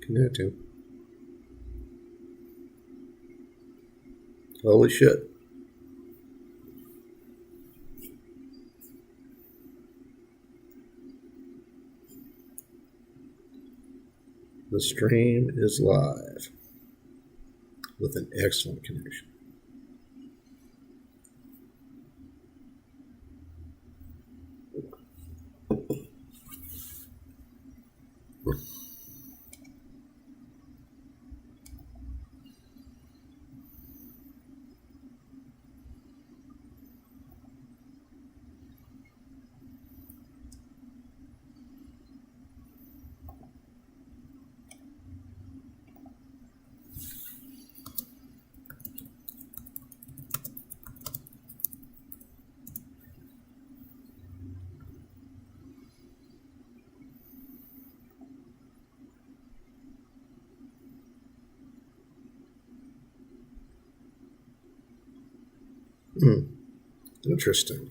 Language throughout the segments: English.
Connecting. Holy shit. The stream is live with an excellent connection. Interesting.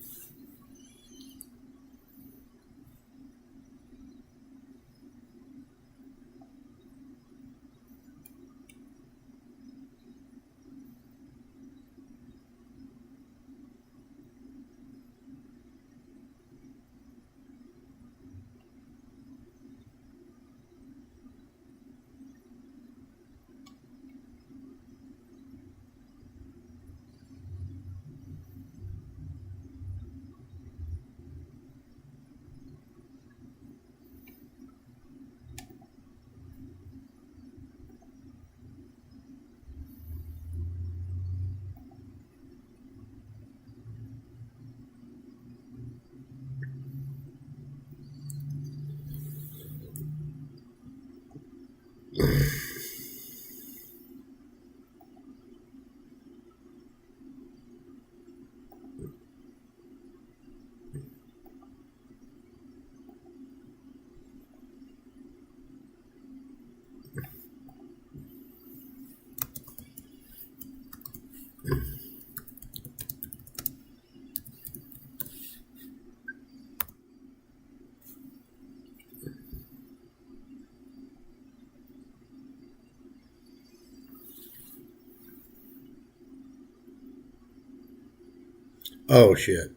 Oh shit.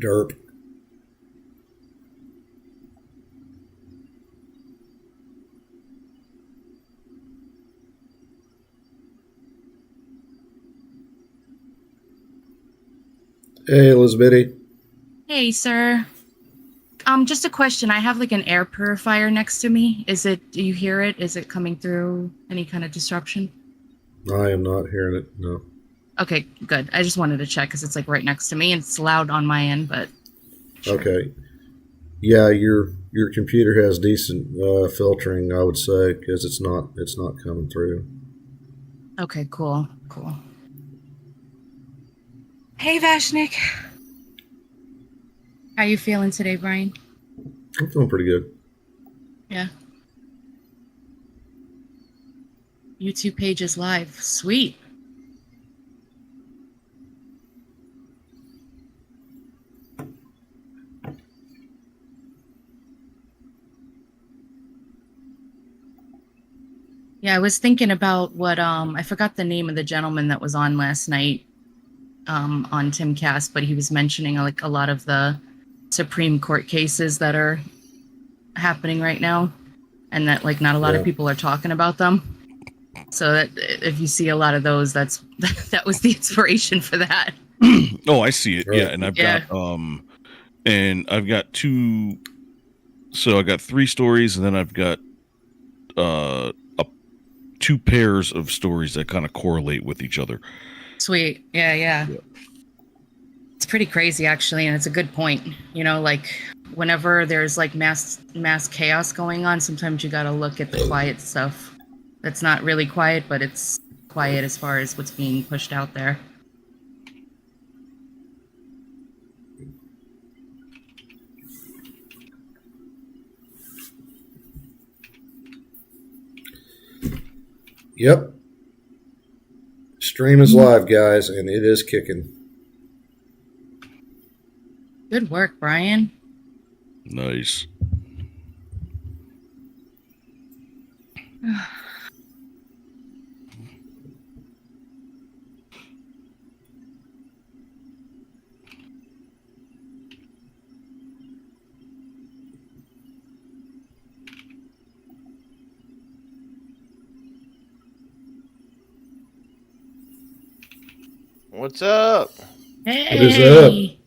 Derp. Hey, Elizabeth. Hey, sir. Just a question. I have like an air purifier next to me. Do you hear it? Is it coming through any kind of disruption? I am not hearing it. No. Okay, good. I just wanted to check because it's like right next to me and it's loud on my end, but sure. Okay. Yeah, your computer has decent filtering, I would say, because it's not coming through. Okay, cool. Hey, Vashnik. How you feeling today, Brian? I'm feeling pretty good. Yeah. YouTube page is live. Sweet. Yeah, I was thinking about what I forgot the name of the gentleman that was on last night on Timcast, but he was mentioning like a lot of the Supreme Court cases that are happening right now, and that like not a lot of people are talking about them. So that if you see a lot of those, that was the inspiration for that. Oh, I see it. Right. Yeah, and I've got two. So I got 3 stories, and then I've got two pairs of stories that kind of correlate with each other. Sweet. Yeah. It's pretty crazy, actually, and it's a good point. You know, like whenever there's like mass chaos going on, sometimes you got to look at the quiet stuff. That's not really quiet, but it's quiet as far as what's being pushed out there. Yep. Stream is live, guys, and it is kicking. Good work, Brian. Nice. What's up? Hey. is up?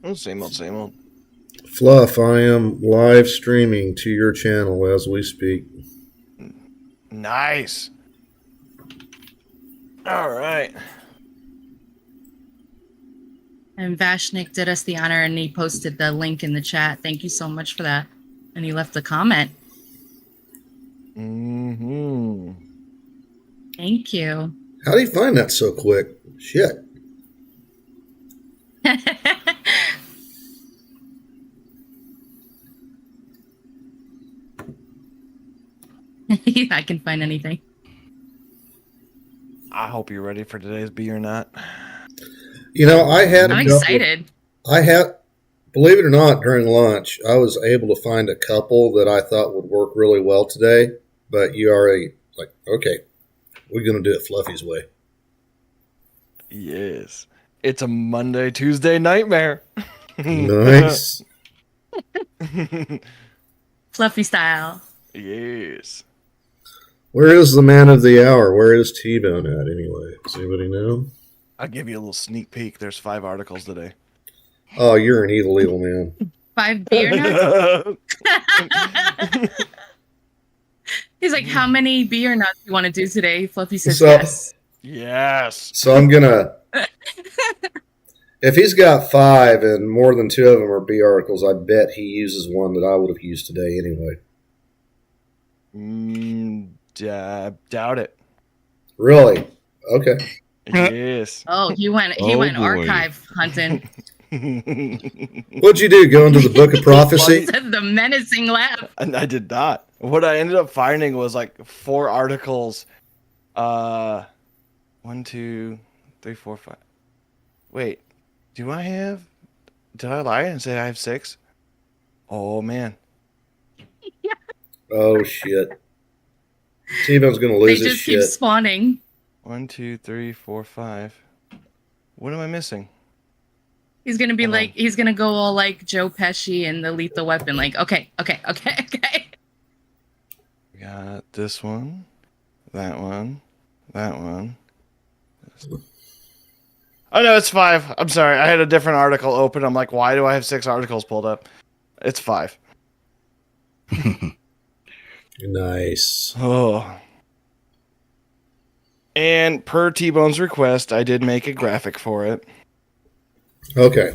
Oh, same old, same old. Fluff, I am live streaming to your channel as we speak. Nice. All right. And Vashnik did us the honor and he posted the link in the chat. Thank you so much for that. And he left a comment. Mm-hmm. Thank you. How do you find that so quick? Shit. I can find anything. I hope you're ready for today's Be or Not. You know, I had I'm a couple- excited. I had, believe it or not, during lunch, I was able to find a couple that I thought would work really well today. But you already like, okay, we're gonna do it Fluffy's way. Yes. It's a Monday, Tuesday nightmare. Nice. Fluffy style. Yes. Where is the man of the hour? Where is T-Bone at anyway? Does anybody know? I'll give you a little sneak peek. There's 5 articles today. Oh, you're an evil man. 5 beer nuts? He's like, how many beer nuts do you want to do today? Fluffy says So- yes. Yes. So I'm gonna. If he's got 5 and more than 2 of them are B articles, I bet he uses one that I would have used today anyway. Doubt it. Really? Okay. Yes. Oh, he went Oh, boy. archive hunting. What'd you do? Go into the Book of Prophecy? Said the menacing laugh. And I did not. What I ended up finding was like 4 articles. 1, 2, 3, 4, 5. Wait, did I lie and say I have 6? Oh man. Oh shit! T-Bone's gonna They lose his just keep shit. spawning. 1, 2, 3, 4, 5. What am I missing? He's gonna be Hold on. like, he's gonna go all like Joe Pesci in the Lethal Weapon, like, okay. Got this one, that one, that one. Oh no, it's 5. I'm sorry. I had a different article open. I'm like, why do I have 6 articles pulled up? It's 5. Nice. Oh. And per T-Bone's request, I did make a graphic for it. Okay.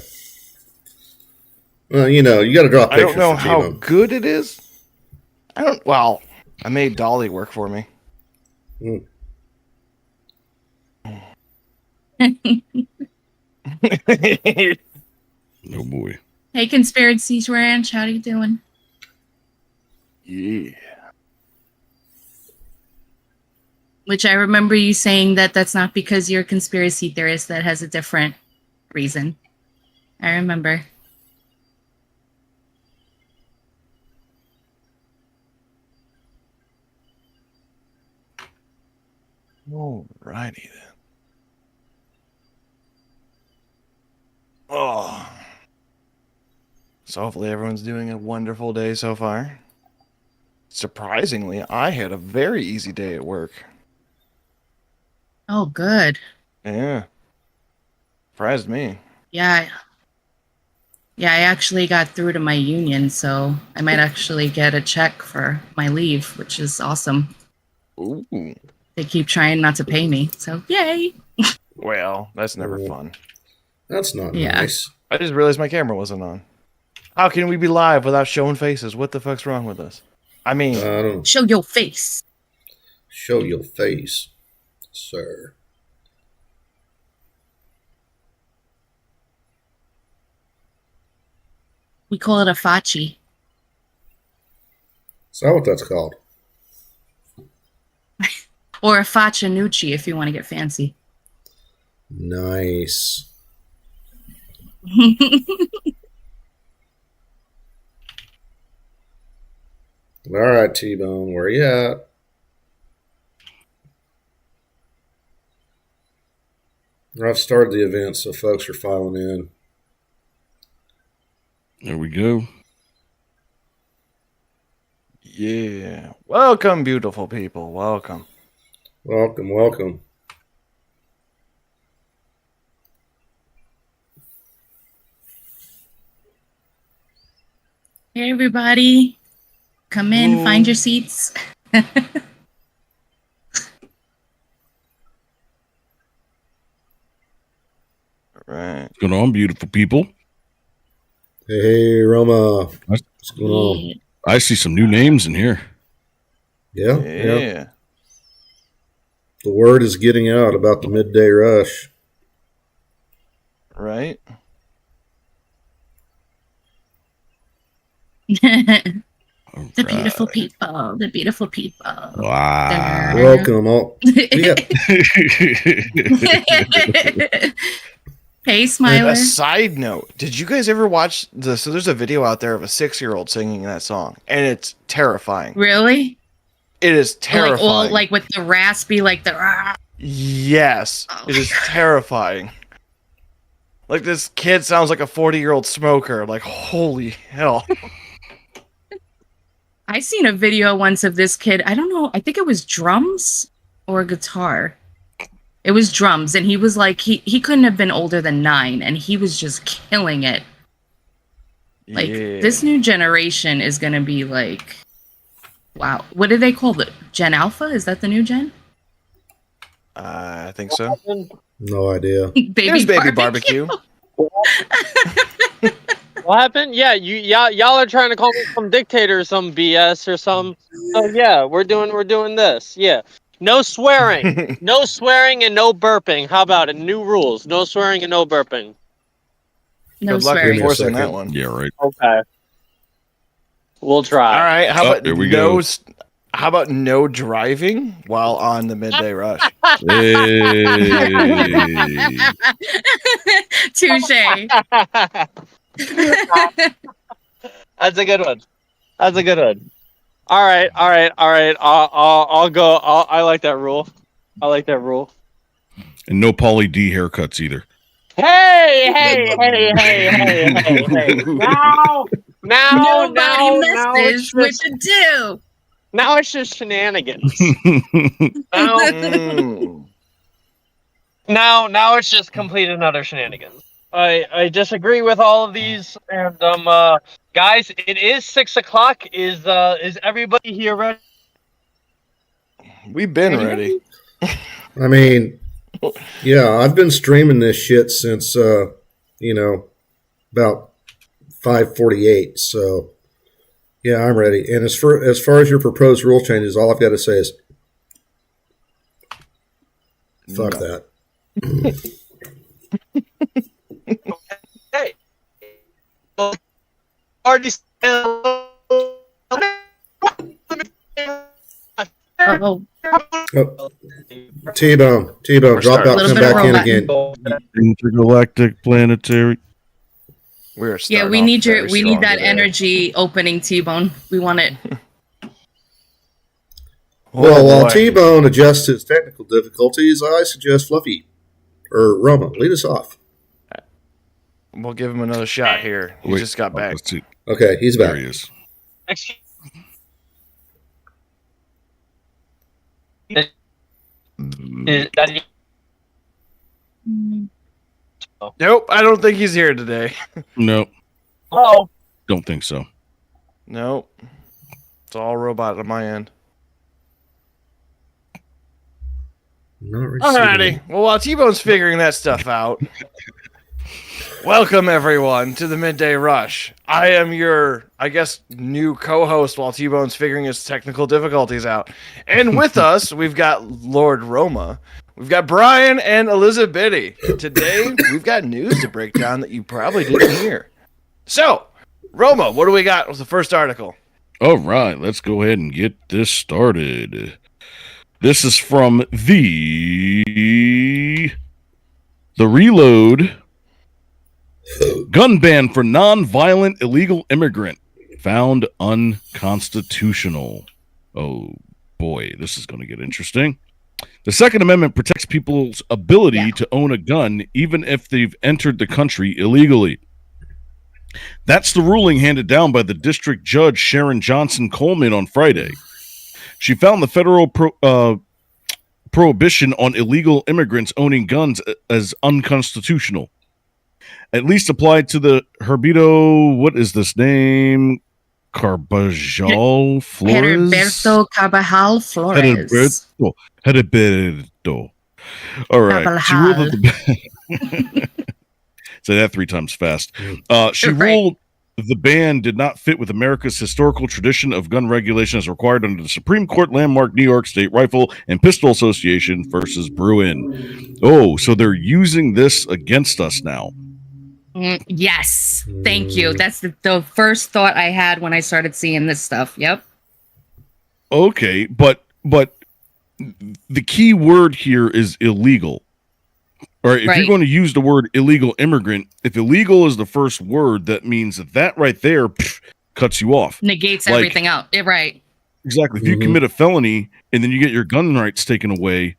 Well, you know, you got to draw I pictures don't know for how T-Bone. good it is. I made Dolly work for me. Mm. Oh boy. Hey, Conspiracy Ranch, how you doing? Yeah. Which I remember you saying that that's not because you're a conspiracy theorist, that has a different reason. I remember. Alrighty then. Oh. So hopefully everyone's doing a wonderful day so far. Surprisingly, I had a very easy day at work. Oh, good. Yeah. Surprised me. Yeah. Yeah, I actually got through to my union, so I might actually get a check for my leave, which is awesome. Ooh. They keep trying not to pay me, so yay. Well, that's never Ooh. fun. That's not Yeah. nice. I just realized my camera wasn't on. How can we be live without showing faces? What the fuck's wrong with us? I mean, I don't Show your face. show your face, sir. We call it a faci. Is that what that's called? Or a faccianucci if you want to get fancy. Nice. All right, T-Bone, where you at? I've started the event, so folks are filing in. There we go. Yeah. Welcome, beautiful people. Welcome. Welcome, welcome. Hey, everybody. Come in, Ooh. find your seats. Right. What's going on, beautiful people? Hey, Roma. What's going on? I see some new names in here. Yeah, Yeah. yeah. The word is getting out about the midday rush. Right. The All beautiful right. people. The beautiful people. Wow. Welcome. All. Yeah. Hey, A Smiler. side note, did you guys ever watch so there's a video out there of a 6-year-old singing that song, and it's terrifying. Really? It is terrifying. Like with the raspy, like the. Yes, it is terrifying. Like, this kid sounds like a 40-year-old smoker. Like, holy hell. I seen a video once of this kid. I don't know. I think it was drums or guitar. It was drums, and he was like, he couldn't have been older than 9, and he was just killing it. Like, Yeah. this new generation is gonna be like, wow. What do they call it? Gen Alpha? Is that the new gen? I think so. No idea. There's baby barbecue. What happened? Yeah, y'all are trying to call me some dictator or some BS or some. So yeah, we're doing this. Yeah, no swearing, no swearing and no burping. How about it? New rules: no swearing and no burping. No Good luck swearing. enforcing Second. that one. Yeah, right. Okay, we'll try. All right. How Oh, about there we go. How about no driving while on the midday rush? Hey. Touche. That's a good one. That's a good one. All right. I'll go. I like that rule. I like that rule. And no Pauly D haircuts either. Hey. Now, Nobody now messaged what to do. now it's just shenanigans. Now, Mm. now it's just complete and utter shenanigans. I disagree with all of these, and guys, it is 6:00. Is everybody here ready? We've been ready. I mean, yeah, I've been streaming this shit since, about 5:48. So, yeah, I'm ready. And as far as your proposed rule changes, all I've got to say is, fuck that. Hey, already. Oh, T-Bone, drop starting. out, Little come bit of back in robot. again. Intergalactic planetary. We're yeah, we need that energy opening, T-Bone. We want it. Well, while boy. T-Bone adjusts his technical difficulties, I suggest Fluffy or Roma lead us off. We'll give him another shot here. He Wait, just got back. Let's see. Okay, he's There back. he is. Excuse- Is that Mm. Nope, I don't think he's here today. No, hello? don't think so. Nope. It's all robot on my end. Not receiving. Alrighty. Well, while T-Bone's figuring that stuff out, welcome everyone to the Midday Rush. I am your, I guess, new co-host while T-Bone's figuring his technical difficulties out. And with us, we've got Lord Roma. We've got Brian and Elizabeth. Today, we've got news to break down that you probably didn't hear. So, Roma, what do we got with the first article? All right, let's go ahead and get this started. This is from the Reload. Gun ban for non-violent illegal immigrant. found unconstitutional. Oh boy, this is going to get interesting. The Second Amendment protects people's ability to own a gun even if they've entered the country illegally. That's the ruling handed down by the District Judge Sharon Johnson Coleman on Friday. She found the federal prohibition on illegal immigrants owning guns as unconstitutional. At least applied to the Herberto, what is this name? Carbajal Flores? Heriberto Carvajal Flores. Heriberto. All right. Carvajal. She ruled that say that 3 times fast. She ruled the ban did not fit with America's historical tradition of gun regulation as required under the Supreme Court landmark New York State Rifle and Pistol Association versus Bruin. Oh, so they're using this against us now. Yes. Thank you. That's the first thought I had when I started seeing this stuff. Yep. Okay, but the key word here is illegal. All right, if you're going to use the word illegal immigrant, if illegal is the first word, that means that right there cuts you off. Negates everything out. Yeah, right. Exactly. If you commit a felony and then you get your gun rights taken away,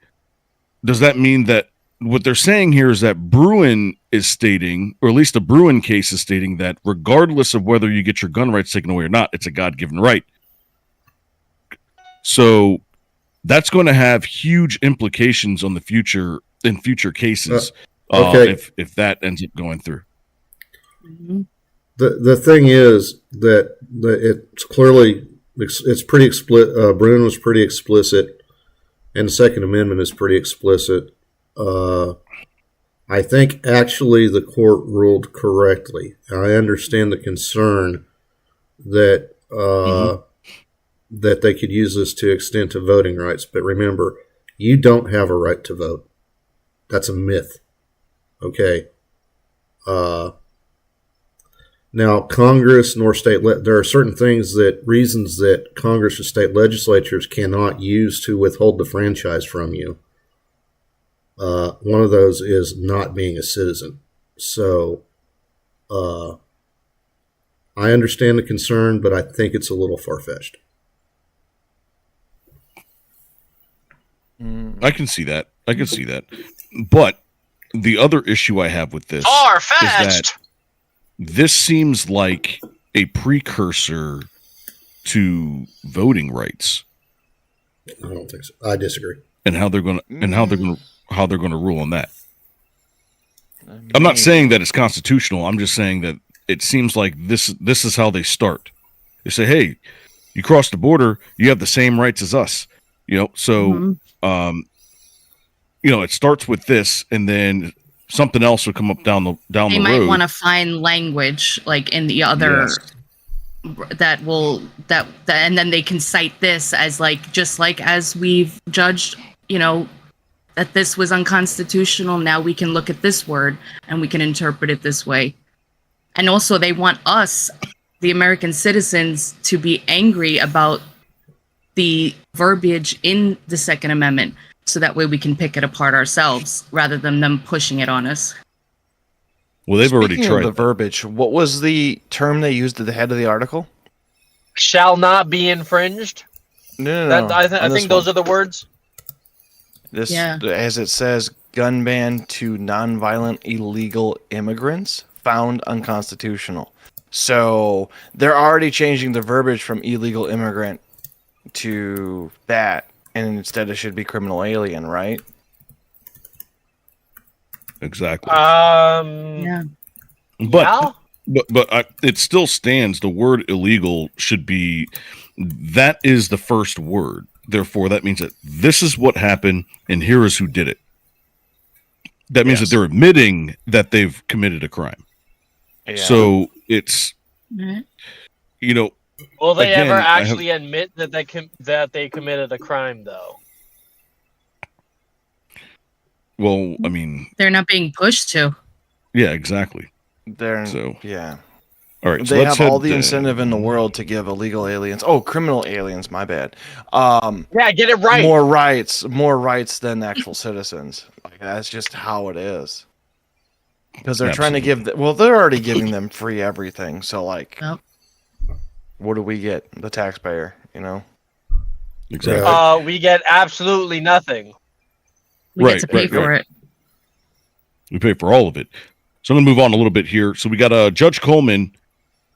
does that mean that what they're saying here is that Bruin is stating, or at least the Bruin case is stating, that regardless of whether you get your gun rights taken away or not, it's a God-given right. So that's going to have huge implications on the future in future cases. Okay. If that ends up going through. The thing is that it's clearly it's pretty explicit. Bruin was pretty explicit, and the Second Amendment is pretty explicit. I think actually the court ruled correctly. I understand the concern that that they could use this to extend to voting rights, but remember, you don't have a right to vote. That's a myth. Okay. Now, Congress nor there are certain reasons that Congress or state legislatures cannot use to withhold the franchise from you. One of those is not being a citizen. So, I understand the concern, but I think it's a little far-fetched. I can see that. But the other issue I have with this is that this seems like a precursor to voting rights. I don't think so. I disagree. And how they're going to rule on that. I'm not saying that it's constitutional. I'm just saying that it seems like this is how they start. They say, "Hey, you cross the border, you have the same rights as us." So it starts with this, and then something else will come up down the road. They might want to find language like in the other that and then they can cite this as just like as we've judged, that this was unconstitutional. Now we can look at this word and we can interpret it this way. And also they want us, the American citizens, to be angry about the verbiage in the Second Amendment, so that way we can pick it apart ourselves rather than them pushing it on us. Well, they've already tried the verbiage. What was the term they used at the head of the article? Shall not be infringed. No. I think those are the words. As it says, gun ban to nonviolent illegal immigrants found unconstitutional. So they're already changing the verbiage from illegal immigrant to that, and instead it should be criminal alien, right? Exactly. Yeah. But it still stands. The word illegal should be, that is the first word. Therefore, that means that this is what happened, and here is who did it. That means that they're admitting that they've committed a crime. Yeah. So it's, Will they ever actually admit that they committed a crime, though? Well, I mean, they're not being pushed to. Yeah, exactly. All right, they have all the incentive in the world to give illegal aliens. Oh, criminal aliens. My bad. Get it right. More rights than actual citizens. That's just how it is. Because they're trying to give. They're already giving them free everything. So what do we get? The taxpayer, you know? Exactly. Right. We get absolutely nothing. We Right, get to pay right, for right. it. We pay for all of it. So I'm going to move on a little bit here. So we got Judge Coleman,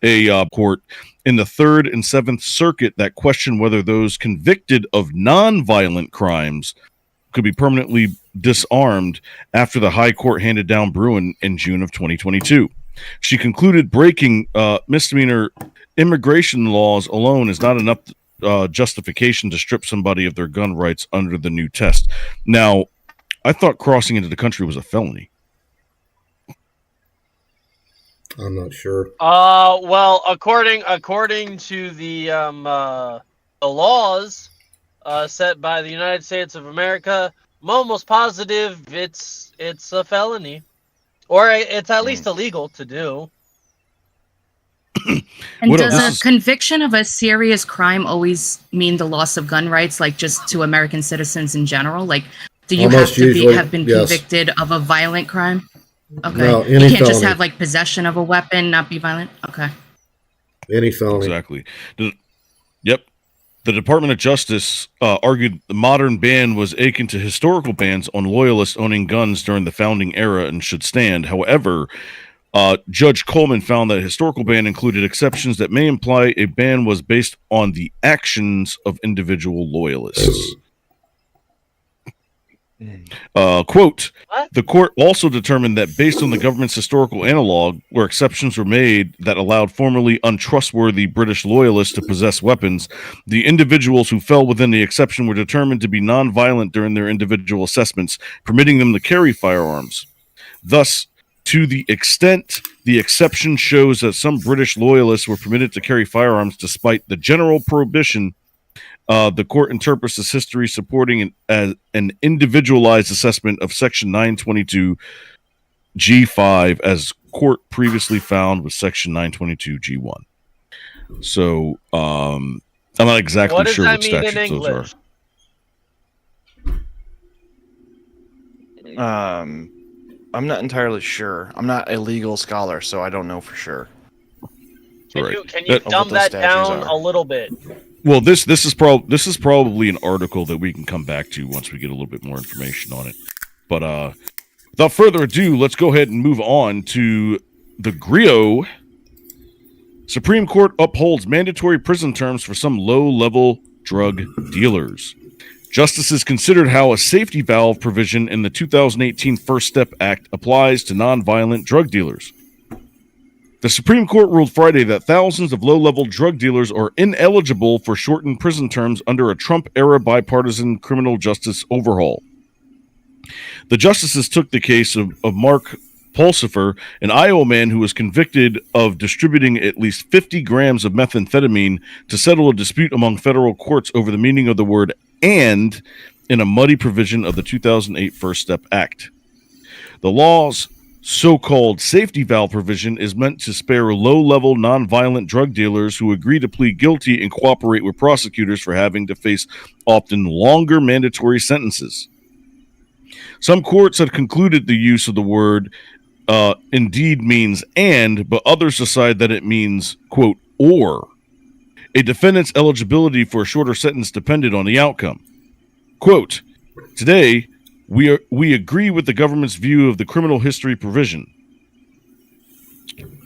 a court in the Third and Seventh Circuit that questioned whether those convicted of non-violent crimes could be permanently disarmed after the High Court handed down Bruin in June of 2022. She concluded breaking misdemeanor immigration laws alone is not enough justification to strip somebody of their gun rights under the new test. Now, I thought crossing into the country was a felony. I'm not sure. Well, according to the laws set by the United States of America, I'm almost positive it's a felony, or it's at least illegal to do. And What does else? a This is- conviction of a serious crime always mean the loss of gun rights, like just to American citizens in general? Like, do you Almost have to usually, have been yes. convicted of a violent crime? Okay. No, You any can't just felony. have like possession of a weapon, not be violent? Okay. Any felony. Exactly. Yep. The Department of Justice argued the modern ban was akin to historical bans on loyalists owning guns during the founding era and should stand. However, Judge Coleman found that a historical ban included exceptions that may imply a ban was based on the actions of individual loyalists. Quote, What? the court also determined that based on the government's historical analog, where exceptions were made that allowed formerly untrustworthy British loyalists to possess weapons, the individuals who fell within the exception were determined to be non-violent during their individual assessments, permitting them to carry firearms. Thus, to the extent the exception shows that some British loyalists were permitted to carry firearms despite the general prohibition, the court interprets this history supporting an individualized assessment of Section 922 G5 as court previously found with Section 922 G1. So I'm not exactly What does sure that what mean in statutes those are. English? I'm not entirely sure. I'm not a legal scholar, so I don't know for sure. Can Right. you What dumb those that statutes down are. a little bit? Well, this is probably an article that we can come back to once we get a little bit more information on it. But without further ado, let's go ahead and move on to the Grio. Supreme Court upholds mandatory prison terms for some low-level drug dealers. Justices considered how a safety valve provision in the 2018 First Step Act applies to nonviolent drug dealers. The Supreme Court ruled Friday that thousands of low-level drug dealers are ineligible for shortened prison terms under a Trump-era bipartisan criminal justice overhaul. The justices took the case of Mark Pulsifer, an Iowa man who was convicted of distributing at least 50 grams of methamphetamine to settle a dispute among federal courts over the meaning of the word "and" in a muddy provision of the 2008 First Step Act. The law's so-called safety valve provision is meant to spare low-level nonviolent drug dealers who agree to plead guilty and cooperate with prosecutors for having to face often longer mandatory sentences. Some courts have concluded the use of the word indeed means "and," but others decide that it means, quote, "or." A defendant's eligibility for a shorter sentence depended on the outcome. Quote, today, we agree with the government's view of the criminal history provision.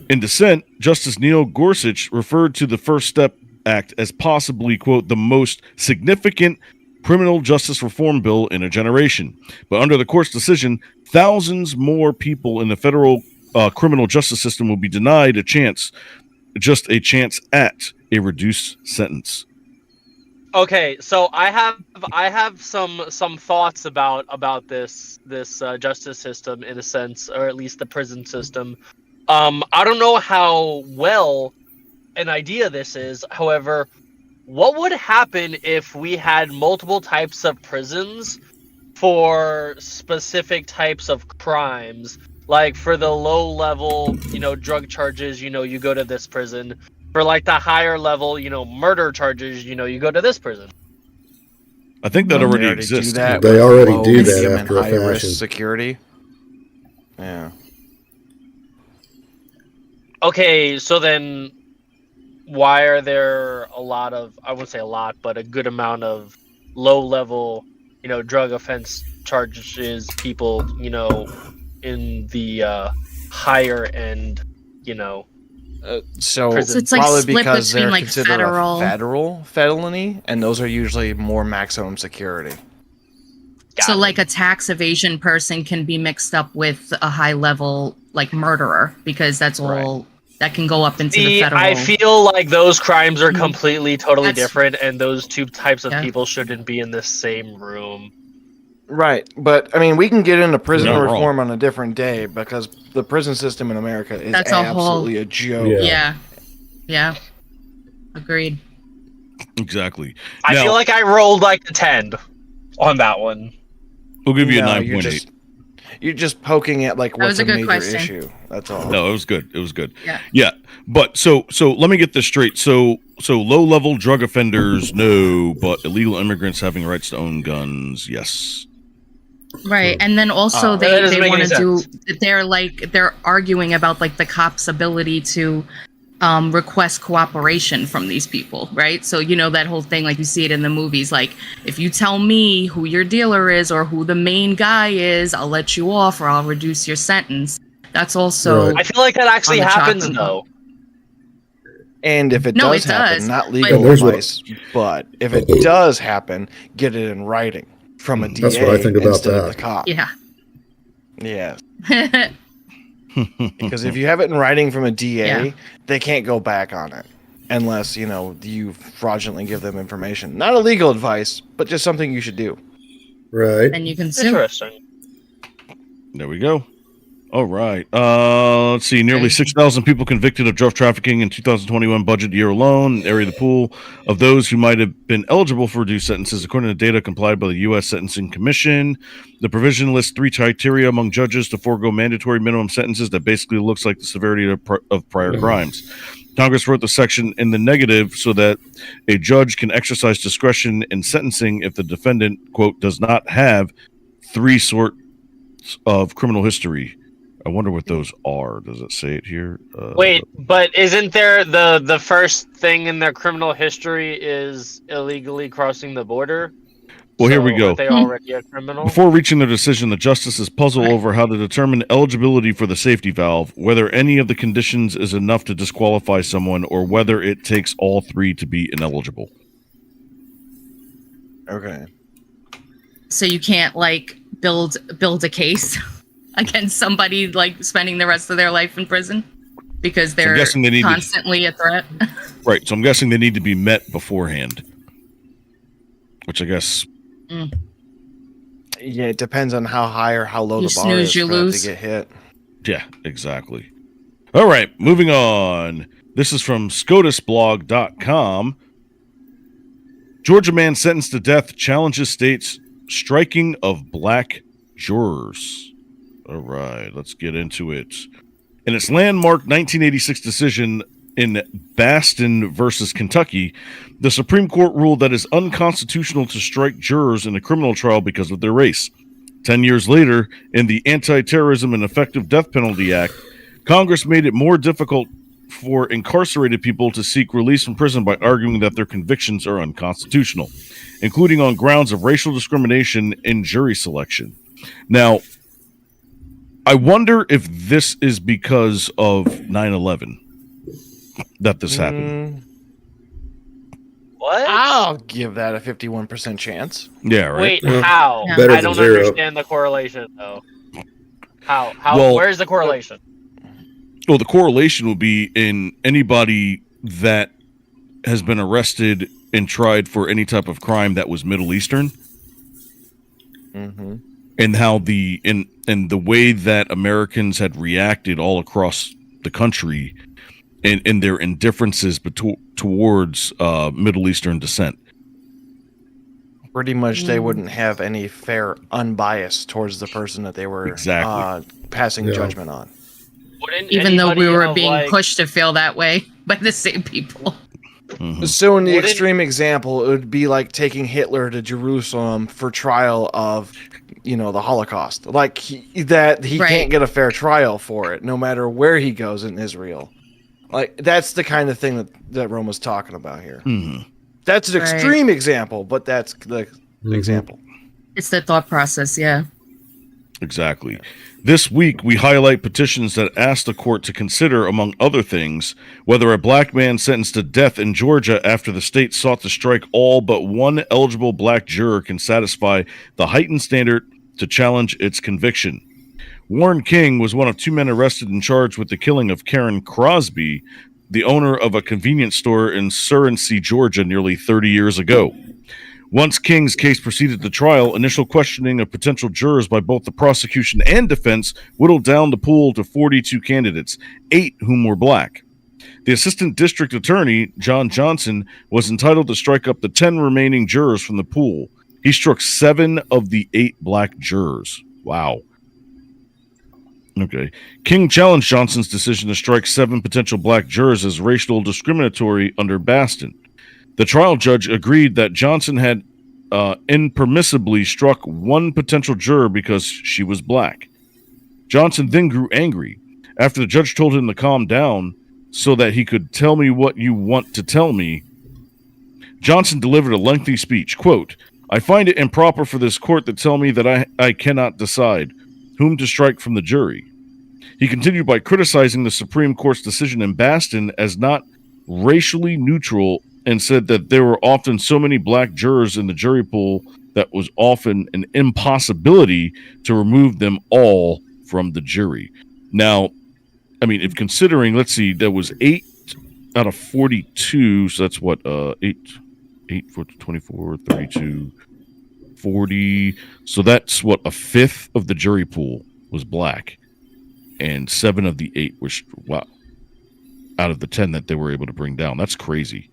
In dissent, Justice Neil Gorsuch referred to the First Step Act as possibly, quote, the most significant criminal justice reform bill in a generation. But under the court's decision, thousands more people in the federal criminal justice system will be denied a chance at a reduced sentence. Okay, so I have some thoughts about this justice system in a sense, or at least the prison system. I don't know how well an idea this is. However, what would happen if we had multiple types of prisons for specific types of crimes? Like for the low level, drug charges, you go to this prison. For like the higher level, murder charges, you go to this prison. I think that They already already do exists. that They with already low, do that medium, and after a high risk fashion. security. Yeah. Okay, so then why are there a lot of, I wouldn't say a lot, but a good amount of low level, drug offense charges people, in the higher end, So So it's like probably split because between, they're like, considered federal- a federal felony, and those are usually more maximum security. So like a tax evasion person can be mixed up with a high level like murderer because that's all that can go up into the See, federal. I feel like those crimes are completely, totally That's- different, and those two types of Yeah. people shouldn't be in the same room. Right, but I mean, we can get into prison You're not reform on a different day because the prison system in America is That's a whole- absolutely a joke. Yeah. Yeah. Yeah. Agreed. Exactly. I Now- feel like I rolled like a 10 on that one. We'll give you a No, 9.8. You're just poking at like That was what's a a good major question. issue. That's all. No, it was good. It was good. Yeah. Yeah. But so let me get this straight. So low level drug offenders, no, but illegal immigrants having rights to own guns, yes. Right. And then also That they doesn't make want any to do sense. they're arguing about like the cops' ability to request cooperation from these people, right? So that whole thing, like you see it in the movies, like if you tell me who your dealer is or who the main guy is, I'll let you off or I'll reduce your sentence. That's also Right. I feel like that actually On the happens chopping though. And if it No, does it happen, does, not but- legal Here's what- advice, but if it does happen, get it in writing from a DA That's what I think about instead of that. the cop. yeah. Yes. Because if you have it in writing from a DA, Yeah. they can't go back on it unless, you fraudulently give them information. Not illegal advice, but just something you should do. Right. And you can sue. Interesting. There we go. All right. Let's see. Nearly Right. 6,000 people convicted of drug trafficking in 2021 budget year alone. Area of the pool of those who might have been eligible for reduced sentences, according to data complied by the U.S. Sentencing Commission. The provision lists 3 criteria among judges to forego mandatory minimum sentences that basically looks like the severity of prior crimes. Congress wrote the section in the negative so that a judge can exercise discretion in sentencing if the defendant, quote, does not have 3 sorts of criminal history. I wonder what those are. Does it say it here? Wait, but isn't there the first thing in their criminal history is illegally crossing the border? Well, here we So go. Are they already a criminal? Before reaching their decision, the justices puzzle over how to determine eligibility for the safety valve, whether any of the conditions is enough to disqualify someone, or whether it takes all 3 to be ineligible. Okay. So you can't like build a case against somebody like spending the rest of their life in prison because they're guessing they need to- constantly a threat. Right. So I'm guessing they need to be met beforehand. Which I guess. Yeah, it depends on how high or how low You the bar snooze, is you for it lose. to get hit. Yeah, exactly. All right, moving on. This is from SCOTUSblog.com. Georgia man sentenced to death challenges state's striking of black jurors. All right, let's get into it. In its landmark 1986 decision in Baston versus Kentucky, the Supreme Court ruled that it's unconstitutional to strike jurors in a criminal trial because of their race. 10 years later, in the Anti-Terrorism and Effective Death Penalty Act, Congress made it more difficult for incarcerated people to seek release from prison by arguing that their convictions are unconstitutional, including on grounds of racial discrimination in jury selection. Now, I wonder if this is because of 9/11 that this happened. What? I'll give that a 51% chance. Yeah, right. Wait, Yeah. how? Yeah. Better I than don't zero. understand the correlation though. How? Well- Where's the correlation? Well, the correlation will be in anybody that has been arrested and tried for any type of crime that was Middle Eastern, Mm-hmm. and how the way that Americans had reacted all across the country in their indifferences towards Middle Eastern descent. Pretty much, they wouldn't have any fair unbiased towards the person that they were Exactly. passing Yeah. judgment on. Wouldn't Even though we anybody were have, being like- pushed to feel that way by the same people. Mhm. So, in the Wouldn't- extreme example, it would be like taking Hitler to Jerusalem for trial of, the Holocaust. Like he Right. can't get a fair trial for it, no matter where he goes in Israel. Like that's the kind of thing that Rome was talking about here. Mhm. That's an Right. extreme example, but that's the Mhm. example. It's the thought process, yeah. Exactly. This week, we highlight petitions that ask the court to consider, among other things, whether a black man sentenced to death in Georgia after the state sought to strike all but one eligible black juror can satisfy the heightened standard to challenge its conviction. Warren King was one of 2 men arrested and charged with the killing of Karen Crosby, the owner of a convenience store in Surrency, Georgia, nearly 30 years ago. Once King's case proceeded to trial, initial questioning of potential jurors by both the prosecution and defense whittled down the pool to 42 candidates, 8 whom were black. The assistant district attorney, John Johnson, was entitled to strike up the 10 remaining jurors from the pool. He struck 7 of the 8 black jurors. Wow. Okay. King challenged Johnson's decision to strike 7 potential black jurors as racial discriminatory under Bastin. The trial judge agreed that Johnson had impermissibly struck 1 potential juror because she was black. Johnson then grew angry. After the judge told him to calm down so that he could tell me what you want to tell me, Johnson delivered a lengthy speech. Quote, "I find it improper for this court to tell me that I cannot decide whom to strike from the jury." He continued by criticizing the Supreme Court's decision in Bastin as not racially neutral and said that there were often so many black jurors in the jury pool that was often an impossibility to remove them all from the jury. Now, I mean, if considering, let's see, there was 8 out of 42, so that's what, 8 for 24, 32, 40. So that's what, a fifth of the jury pool was black. And 7 of the 8 were, wow, out of the 10 that they were able to bring down. That's crazy.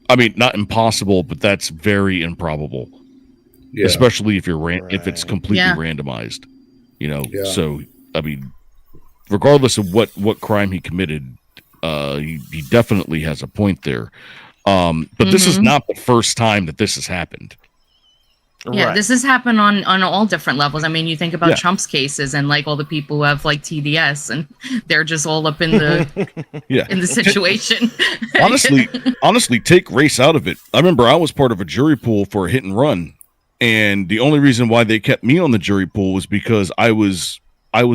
I mean, not impossible, but that's very improbable. Yeah. Especially if you're if it's Right. completely Yeah. randomized, you know. Yeah. So I mean, regardless of what crime he committed, he definitely has a point there. But this is Mhm. not the first time that this has happened. Yeah, Right. this has happened on all different levels. I mean, you think about Yeah. Trump's cases and like all the people who have like TDS and they're just all up in the Yeah. in the situation. Honestly, take race out of it. I remember I was part of a jury pool for a hit and run, and the only reason why they kept me on the jury pool was because I was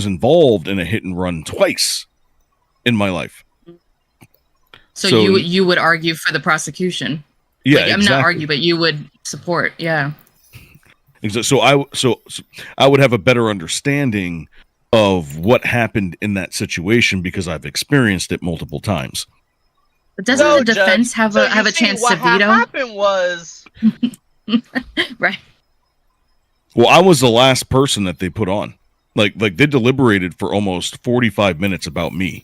involved in a hit and run twice in my life. So So- you would argue for the prosecution. Yeah, Like, I'm exactly. not argue, but you would support. Yeah. So I would have a better understanding of what happened in that situation because I've experienced it multiple times. But doesn't So, the defense Judge, have you a see, chance what to veto? happened was Right. Well, I was the last person that they put on. Like they deliberated for almost 45 minutes about me.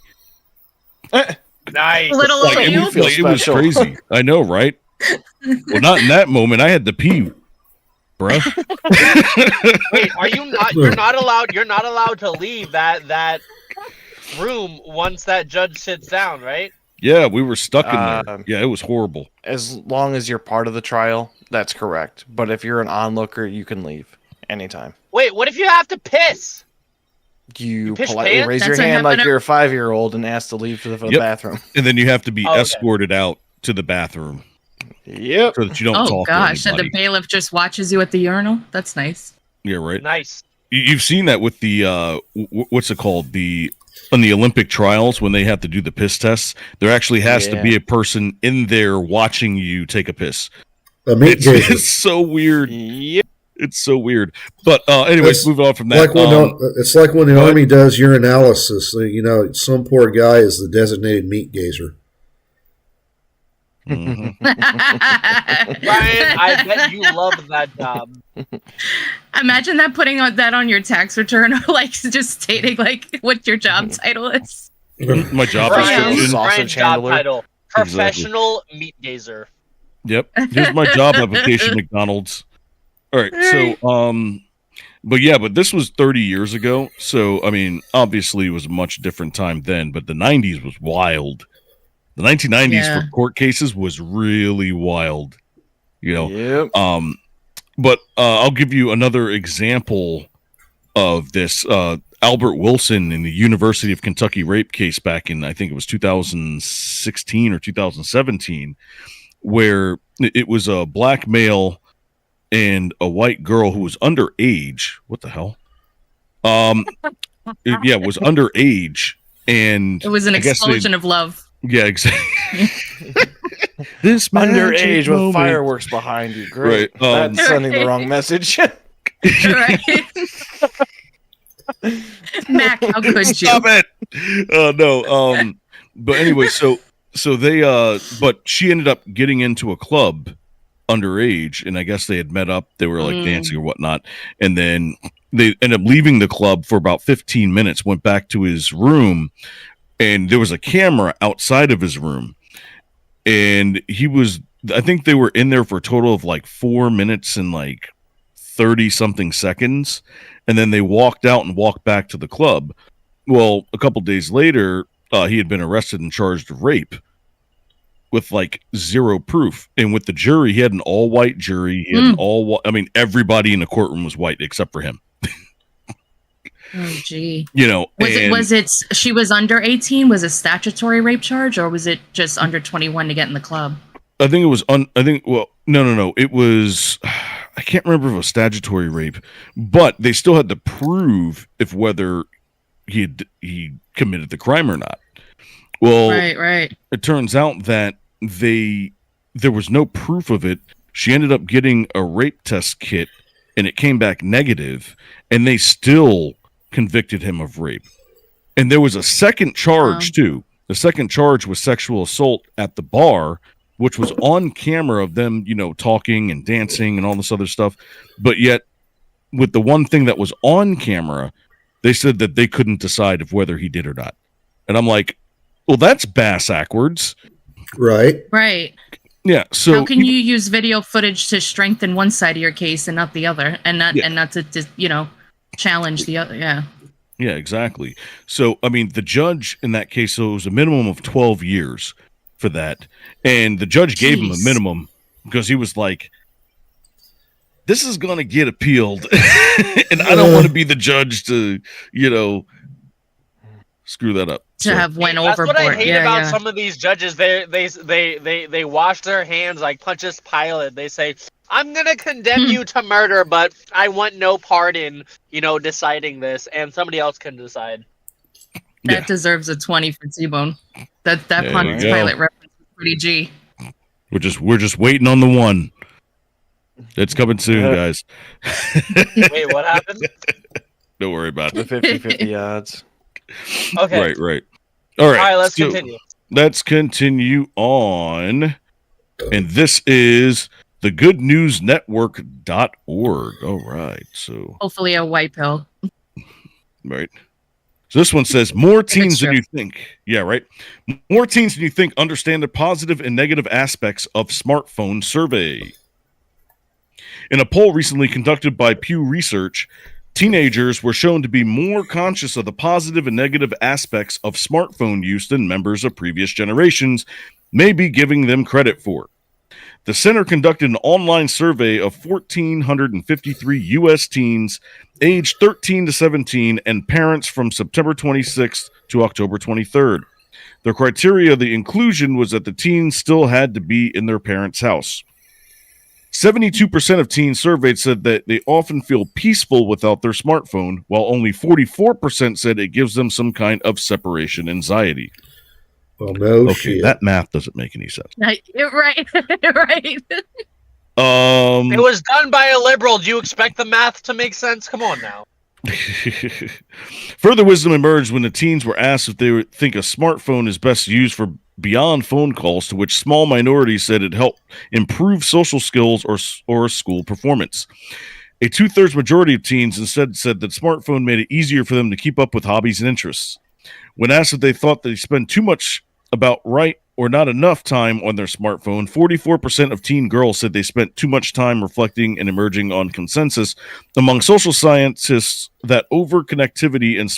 nice. Little Like, old it, you. was, like, it was Special. crazy. I know, right? Well, not in that moment. I had to pee, bruh. Wait, are you not? You're not allowed. You're not allowed to leave that room once that judge sits down, right? Yeah, we were stuck in there. Um, Yeah, it was horrible. As long as you're part of the trial, that's correct. But if you're an onlooker, you can leave anytime. Wait, what if you have to piss? You piss politely pants? raise That's your what hand like happened you're a 5-year-old and ask to leave for the Yep. bathroom. And then you have to be Oh, okay. escorted out to the bathroom Yep. so that you don't Oh talk gosh, to and the anybody. bailiff just watches you at the urinal. That's nice. Yeah, right. Nice. You've seen that with the what's it called, on the Olympic trials when they have to do the piss tests. There actually has to Yeah. be a person in there watching you take a piss. A meat It's, gazer. it's so weird. Yep. It's so weird. But anyways, It's moving on from that. Like when it's like when the go ahead. army does urinalysis. You know, some poor guy is the designated meat gazer. Mhm. Brian, I bet you love that job. Imagine that putting that on your tax return or like just stating like what your job title is. My job Brian. description. Sausage Brian's job handler. title: Exactly. professional meat gazer. Yep. Here's my job application, McDonald's. All right. So, but this was 30 years ago. So, I mean, obviously it was a much different time then, but the 90s was wild. The 1990s Yeah. for court cases was really wild, you know. Yep. But I'll give you another example of this. Albert Wilson in the University of Kentucky rape case back in, I think it was 2016 or 2017, where it was a black male and a white girl who was underage. What the hell? Was underage, and It was an I guess explosion of love. Yeah, exactly. This Underage magic with moment. fireworks behind you. Great. Right, That's sending the wrong message. Right. Mac, how could you? Stop it! No. But anyway, so they but she ended up getting into a club underage, and I guess they had met up. They were like dancing or whatnot, and then they ended up leaving the club for about 15 minutes. Went back to his room, and there was a camera outside of his room, and I think they were in there for a total of like 4 minutes and like 30 something seconds, and then they walked out and walked back to the club. Well, a couple days later, he had been arrested and charged of rape with like zero proof. And with the jury, he had an all-white jury. He had I mean, everybody in the courtroom was white except for him. Oh, gee. You know, Was it she was under 18? Was it statutory rape charge, or was it just under 21 to get in the club? I think it was no. It was, I can't remember if it was statutory rape, but they still had to prove if whether he committed the crime or not. Well, Right. It turns out that there was no proof of it. She ended up getting a rape test kit, and it came back negative, and they still convicted him of rape. And there was a second charge too. The second charge was sexual assault at the bar, which was on camera of them, you know, talking and dancing and all this other stuff. But yet, with the one thing that was on camera, they said that they couldn't decide if whether he did or not. And I'm like, well, that's bass-ackwards. Right. Yeah. So how can you use video footage to strengthen one side of your case and not the other, and not to challenge the other? Yeah. Yeah, exactly. So, I mean, the judge in that case, so it was a minimum of 12 years for that. And the judge gave him a minimum because he was like, this is going to get appealed. And I don't want to be the judge to, screw that up. To have went That's overboard. what I hate about yeah. some of these judges. They wash their hands like Pontius Pilate. They say, I'm going to condemn you to murder, but I want no part in, deciding this, and somebody else can decide. That deserves a 20 for T-Bone. That There Pontius we go. Pilate reference is pretty G. We're just waiting on the one. It's coming soon, guys. Wait, what happened? Don't worry about The it. 50-50 odds. Okay. Right. All right. All right, let's so continue. Let's continue on. And this is thegoodnewsnetwork.org. All right. So, Hopefully a white pill. right. So this one says more teens than true. you think. Yeah, right. More teens than you think understand the positive and negative aspects of smartphone survey. In a poll recently conducted by Pew Research, teenagers were shown to be more conscious of the positive and negative aspects of smartphone use than members of previous generations may be giving them credit for. The center conducted an online survey of 1,453 U.S. teens aged 13 to 17 and parents from September 26th to October 23rd. The criteria of the inclusion was that the teens still had to be in their parents' house. 72% of teens surveyed said that they often feel peaceful without their smartphone, while only 44% said it gives them some kind of separation anxiety. Well, no Okay, shit. that math doesn't make any sense. Right. Right. It was done by a liberal. Do you expect the math to make sense? Come on now. Further wisdom emerged when the teens were asked if they think a smartphone is best used for beyond phone calls, to which small minorities said it helped improve social skills or school performance. A 2/3 majority of teens instead said that smartphone made it easier for them to keep up with hobbies and interests. When asked if they thought they spend too much about right or not enough time on their smartphone, 44% of teen girls said they spent too much time reflecting and emerging on consensus among social scientists that over-connectivity and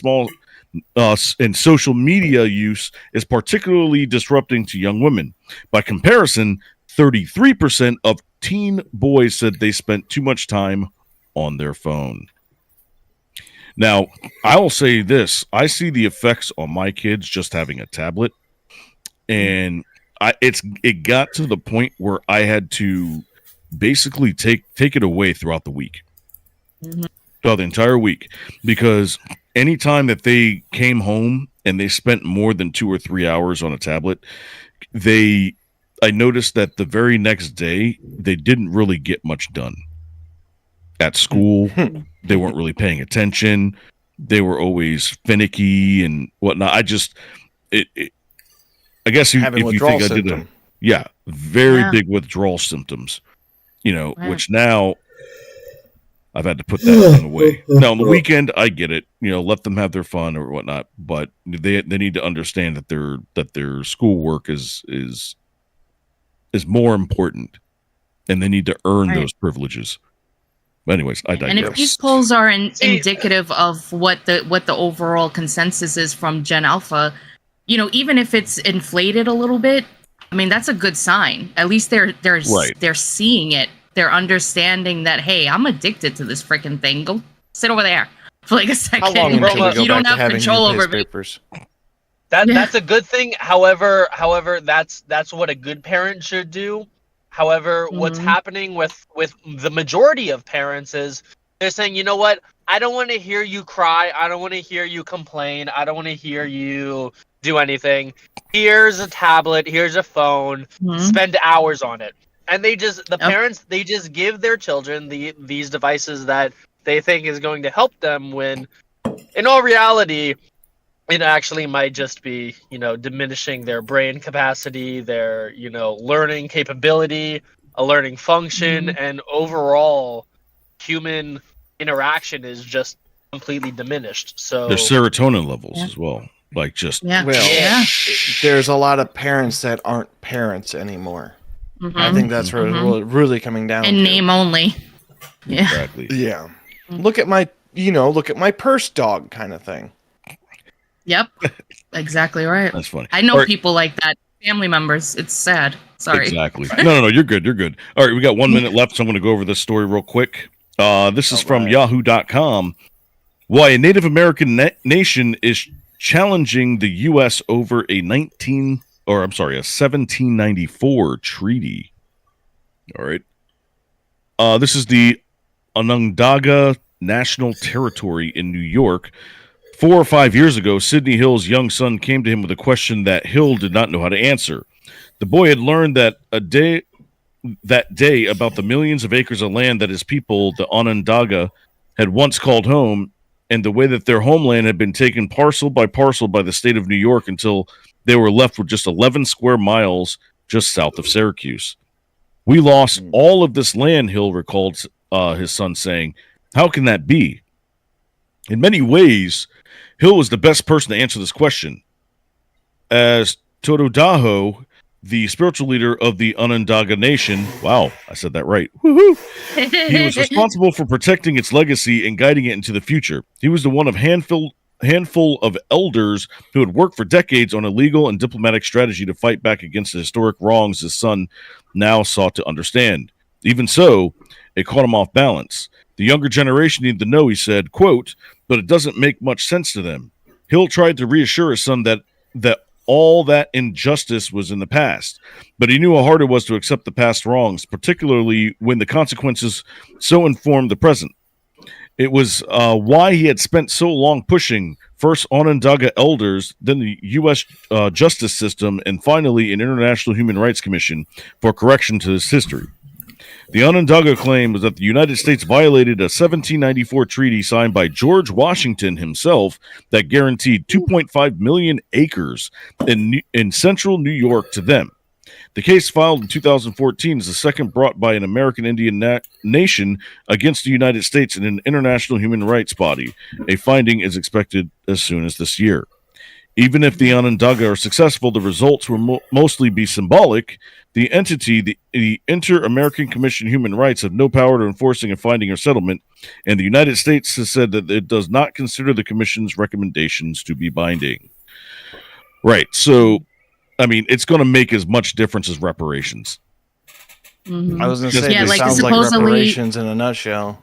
and social media use is particularly disrupting to young women. By comparison, 33% of teen boys said they spent too much time on their phone. Now, I will say this: I see the effects on my kids just having a tablet, and it got to the point where I had to basically take it away throughout the week, throughout the entire week, because anytime that they came home and they spent more than 2 or 3 hours on a tablet, I noticed that the very next day they didn't really get much done at school. They weren't really paying attention. They were always finicky and whatnot. I guess if you think I did very big withdrawal symptoms, Wow. which now I've had to put that thing away. Now on the weekend, I get it, let them have their fun or whatnot, but they need to understand that their schoolwork is more important, and they need to earn those privileges. But anyways, I digress. And if these polls are indicative of what the overall consensus is from Gen Alpha, even if it's inflated a little bit, I mean, that's a good sign. At least they're seeing it. They're understanding that, hey, I'm addicted to this freaking thing. Go sit over there for like a second. How long until we go You don't back to have having control over me. newspapers? That's a good thing. However, that's what a good parent should do. However, what's happening with the majority of parents is they're saying, you know what? I don't want to hear you cry. I don't want to hear you complain. I don't want to hear you do anything. Here's a tablet. Here's a phone. Spend hours on it. And parents, they just give their children these devices that they think is going to help them, when in all reality, it actually might just be, diminishing their brain capacity, their, learning capability, a learning function, and overall human interaction is just completely diminished. So their serotonin levels as well. Like just there's a lot of parents that aren't parents anymore. I think that's where it's really coming down in to. name only. Yeah. Exactly. Yeah. Look at my purse dog kind of thing. Yep. Exactly right. That's funny. I know All right. people like that. Family members. It's sad. Sorry. Exactly. No, you're good. You're good. All right, we got 1 minute left, so I'm going to go over this story real quick. This is from Yahoo.com. Why a Native American nation is challenging the U.S. over a 1794 treaty. All right. This is the Onondaga National Territory in New York. 4 or 5 years ago, Sidney Hill's young son came to him with a question that Hill did not know how to answer. The boy had learned that day about the millions of acres of land that his people, the Onondaga, had once called home, and the way that their homeland had been taken parcel by the state of New York until they were left with just 11 square miles just south of Syracuse. We lost all of this land, Hill recalled his son saying. How can that be? In many ways, Hill was the best person to answer this question. As Tododaho, the spiritual leader of the Onondaga Nation, wow, I said that right. Woohoo! He was responsible for protecting its legacy and guiding it into the future. He was the one of handful of elders who had worked for decades on a legal and diplomatic strategy to fight back against the historic wrongs his son now sought to understand. Even so, it caught him off balance. The younger generation needed to know, he said, quote, but it doesn't make much sense to them. Hill tried to reassure his son that all that injustice was in the past, but he knew how hard it was to accept the past wrongs, particularly when the consequences so informed the present. It was why he had spent so long pushing first Onondaga elders, then the U.S. Justice system, and finally an International Human Rights Commission for correction to this history. The Onondaga claim was that the United States violated a 1794 treaty signed by George Washington himself that guaranteed 2.5 million acres in central New York to them. The case filed in 2014 is the second brought by an American Indian nation against the United States in an international human rights body. A finding is expected as soon as this year. Even if the Onondaga are successful, the results will mostly be symbolic. The entity, the Inter-American Commission on Human Rights, have no power to enforcing a finding or settlement, and the United States has said that it does not consider the Commission's recommendations to be binding. Right, so, I mean, it's going to make as much difference as reparations. I was going to say, Yeah, this like sounds like supposedly- reparations in a nutshell.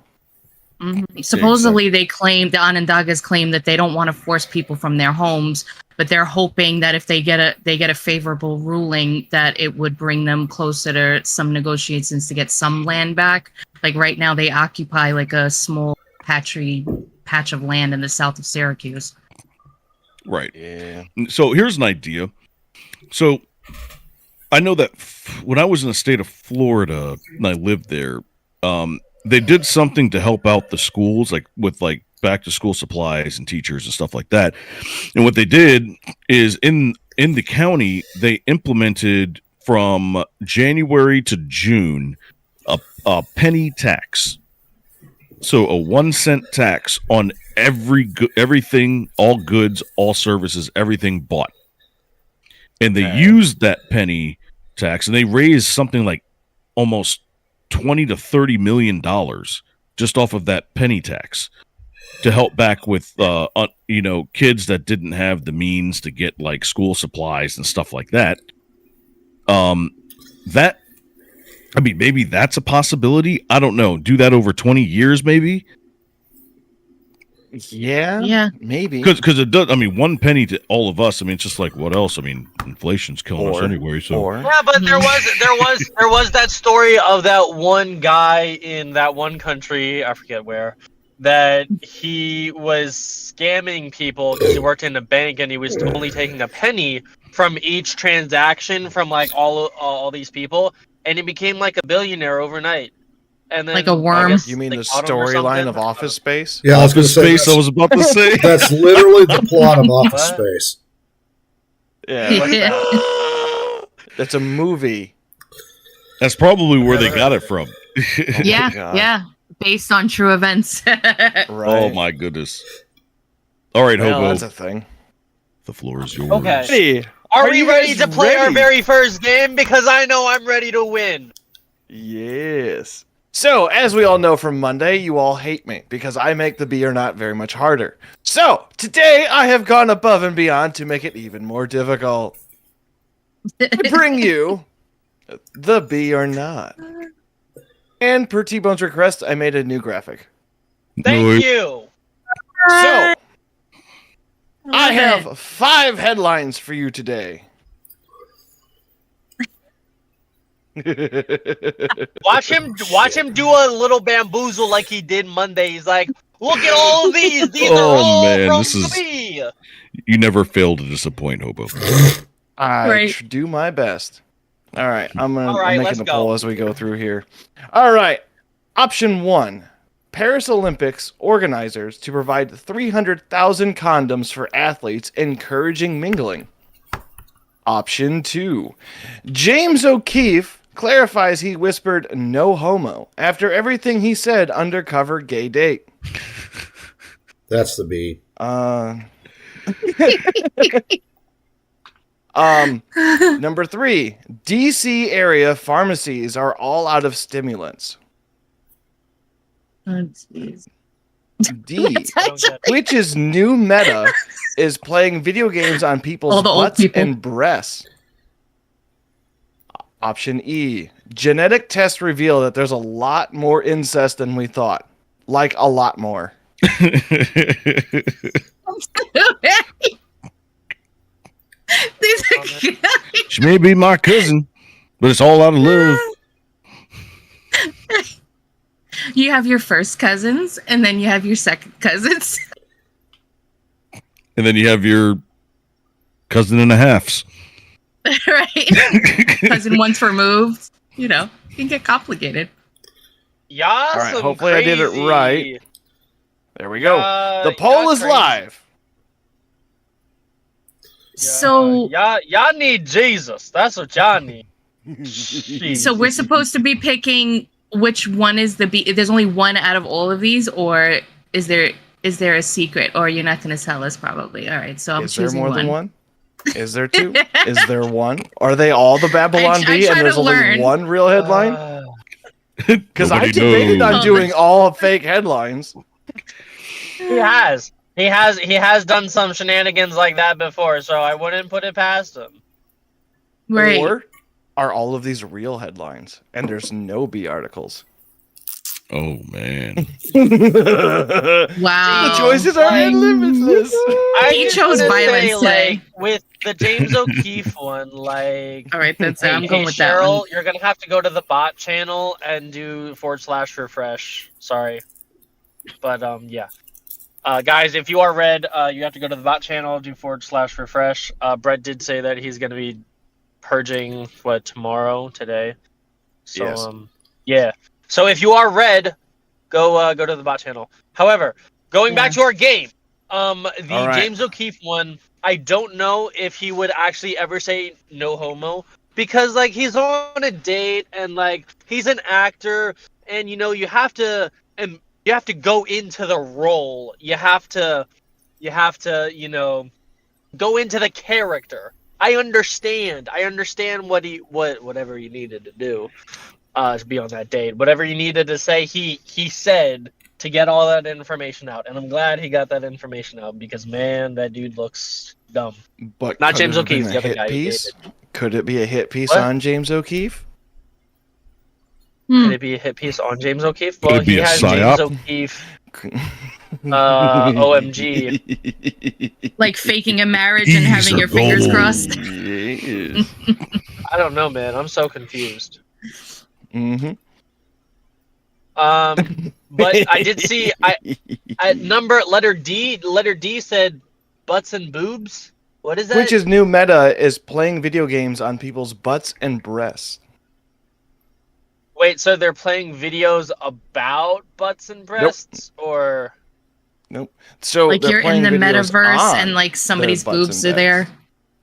Supposedly, they claim the Onondagas claim that they don't want to force people from their homes, but they're hoping that if they get a favorable ruling, that it would bring them closer to some negotiations to get some land back. Like right now, they occupy like a small patch of land in the south of Syracuse. Right. Yeah. So here's an idea. So I know that when I was in the state of Florida and I lived there, they did something to help out the schools, like with like back to school supplies and teachers and stuff like that. And what they did is in the county, they implemented from January to June a penny tax. So a 1 cent tax on everything, all goods, all services, everything bought. And they used that penny tax, and they raised something like almost $20 to $30 million just off of that penny tax to help back with kids that didn't have the means to get like school supplies and stuff like that. Maybe that's a possibility. I don't know. Do that over 20 years, maybe. Yeah. Maybe. Because it does. I mean, 1 penny to all of us. I mean, it's just like what else? I mean, inflation's killing us anyway. So yeah, but there was that story of that one guy in that one country, I forget where, that he was scamming people because he worked in a bank and he was only taking a penny from each transaction from like all these people, and he became like a billionaire overnight. And then, like a worm. You mean they the caught him or storyline something? of Office Space? Yeah, I was going to Office say Space. I was about to say. that's literally the plot of Office What? Space. Yeah. That's a movie. That's probably where they got it from. Yeah, God. yeah, based on true events. Right. Oh my goodness! All right, Well, Hobo, that's a thing. the floor is yours. Okay. Hey, Are we you ready guys to play our ready? very first game? Because I know I'm ready to win. Yes. So, as we all know from Monday, you all hate me because I make the be or not very much harder. So, today I have gone above and beyond to make it even more difficult. I bring you the be or not. And per T-Bone's request, I made a new graphic. Thank you. So, I Love have 5 headlines for you today. Watch him do a little bamboozle like he did Monday. He's like, look at all of these. These are Oh, all man, from this is- me. You never fail to disappoint, Hobo. I Right. do my best. All right, I'm All right, making let's a go. poll as we go through here. All right, option 1: Paris Olympics organizers to provide 300,000 condoms for athletes, encouraging mingling. Option 2: James O'Keefe clarifies he whispered "no homo" after everything he said undercover gay date. That's the B. Number 3: DC area pharmacies are all out of stimulants. Oh, jeez. D: That's which is new meta is playing video games on people's All the old butts people. and breasts. Option E: genetic tests reveal that there's a lot more incest than we thought. Like a lot more. These are She may be my cousin, but it's all out of love. You have your first cousins, and then you have your second cousins. And then you have your cousin and a halves. Right? Cousin once removed. You know, it can get complicated. Yeah. All right, hopefully I did it right. There we go. The poll is live. So, y'all need Jesus. That's what y'all need. Jeez. so we're supposed to be picking which one is the B. There's only one out of all of these, or is there a secret? Or you're not going to tell us, probably. All right, so I'm Is there choosing more one. than one? Is there 2? Is there 1? Are they all the Babylon I Bee try and there's to only learn. one real headline? Because I Nobody debated knows. on doing all fake headlines. He has done some shenanigans like that before, so I wouldn't put it past him. Right. Or are all of these real headlines and there's no B articles? Oh man. Wow. The choices are limitless. I He just chose wanna violence say, today. like, with the James O'Keefe one, like, All right, that's it. hey, I'm going hey, with that Cheryl, one. you're gonna have to go to the bot channel and do /refresh. Sorry, but yeah. Guys, if you are red, you have to go to the bot channel, do /refresh. Brett did say that he's gonna be purging today. So Yes. yeah. So if you are red, go to the bot channel. However, going back to our game, the All right. James O'Keefe one, I don't know if he would actually ever say no homo because like he's on a date and like he's an actor and you have to go into the role. You have to go into the character. I understand whatever he needed to do to be on that date. Whatever you needed to say, he said to get all that information out. And I'm glad he got that information out because man, that dude looks dumb. But Not could James it have been O'Keefe, a the other hit guy who piece? Could it be a hit piece What? on James O'Keefe? Could it be a hit piece on James O'Keefe? Well, it be he a has psyop? James O'Keefe OMG. Like faking a marriage and having These your are fingers gold. crossed. Yes. I don't know, man. I'm so confused. Mm-hmm. But I did see at letter D said butts and boobs. What is that? Which is new meta is playing video games on people's butts and breasts. Wait, so they're playing videos about butts and breasts, or Nope. So Like they're you're playing in the videos metaverse on and like somebody's their butts boobs and are there, breasts.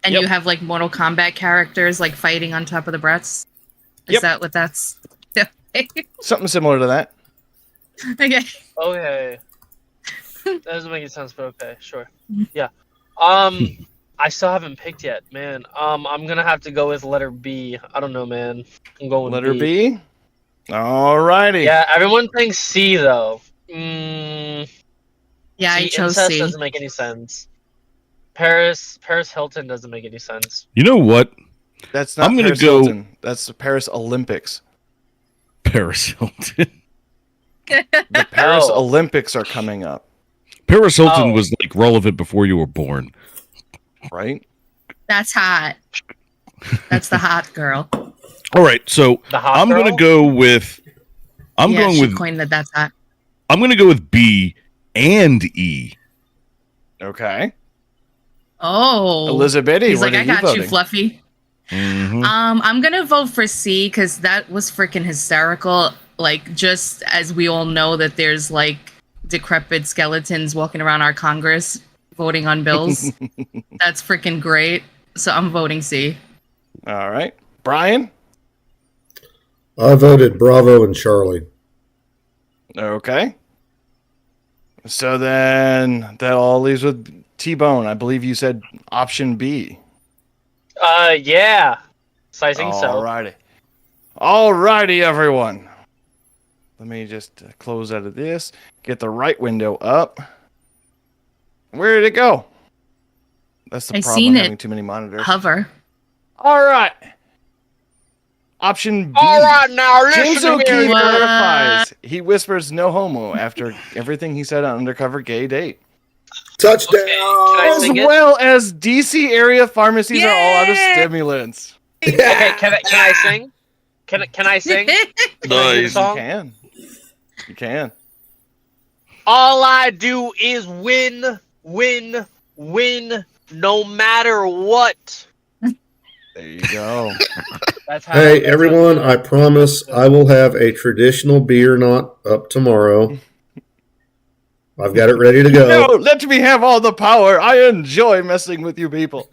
and Yep. you have like Mortal Kombat characters like fighting on top of the breasts. Is Yep. that what that's? Something similar to that. Okay. okay, that doesn't make any sense, but okay, sure, yeah. I still haven't picked yet, man. I'm gonna have to go with letter B. I don't know, man. I'm going with Letter B. Alrighty. Yeah, everyone thinks C though. Mm, Yeah, I see, chose incest C. doesn't make any sense. Paris Hilton doesn't make any sense. You know what? That's not I'm gonna Paris go- Hilton. That's the Paris Olympics. Paris Hilton. The Paris Oh. Olympics are coming up, Paris Hilton Oh. was like relevant before you were born. right? That's hot. That's the hot girl. All right, so The hot I'm girl? gonna go with. I'm yeah, going she with. coined that. That's hot. I'm gonna go with B and E. Okay. Oh, Elizabeth, he's what like, are I got voting? you, Fluffy. Mhm. I'm gonna vote for C because that was freaking hysterical. Like, just as we all know that there's like decrepit skeletons walking around our Congress voting on bills. That's freaking great. So I'm voting C. All right. Brian? I voted Bravo and Charlie. Okay. So then that all leaves with T-Bone. I believe you said option B. Yeah. So I think so. Alrighty. Alrighty, everyone. Let me just close out of this. Get the right window up. Where did it go? That's the I problem seen with it. having too many monitors. Hover. All right. Option B. All right, now James listen O'Keefe here. What? verifies. He whispers no homo after everything he said on Undercover Gay Date. Touchdown! Okay, can I As sing it? well as DC area pharmacies are all out of Yeah. stimulants. Okay, can I sing? Can I sing? Can I do the Nice. You song? can. You can. All I do is win, win, win, no matter what. There you go. That's how. Hey, that's everyone, how- I promise I will have a traditional beer knot up tomorrow. I've got it ready to No, go. let me have all the power. I enjoy messing with you people.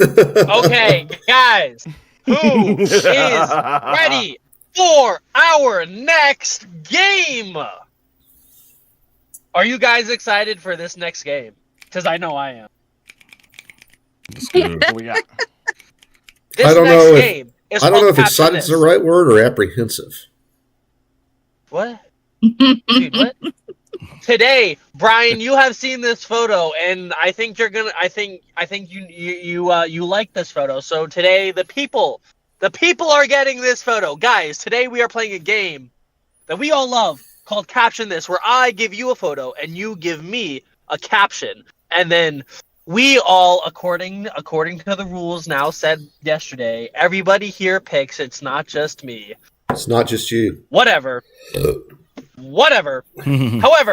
Okay, guys, who is ready for our next game? Are you guys excited for this next game? Because I know I am. Let's go. What we got? This I don't next know if- game is I don't know called if excited's the Captain right word or apprehensive. What? Dude, what? Today, Brian, you have seen this photo, and I think you're gonna. I think you like this photo. So today, the people are getting this photo, guys. Today we are playing a game that we all love. called Caption This, where I give you a photo and you give me a caption, and then we all, according to the rules now said yesterday, everybody here picks. It's not just me. It's not just you. Whatever. However,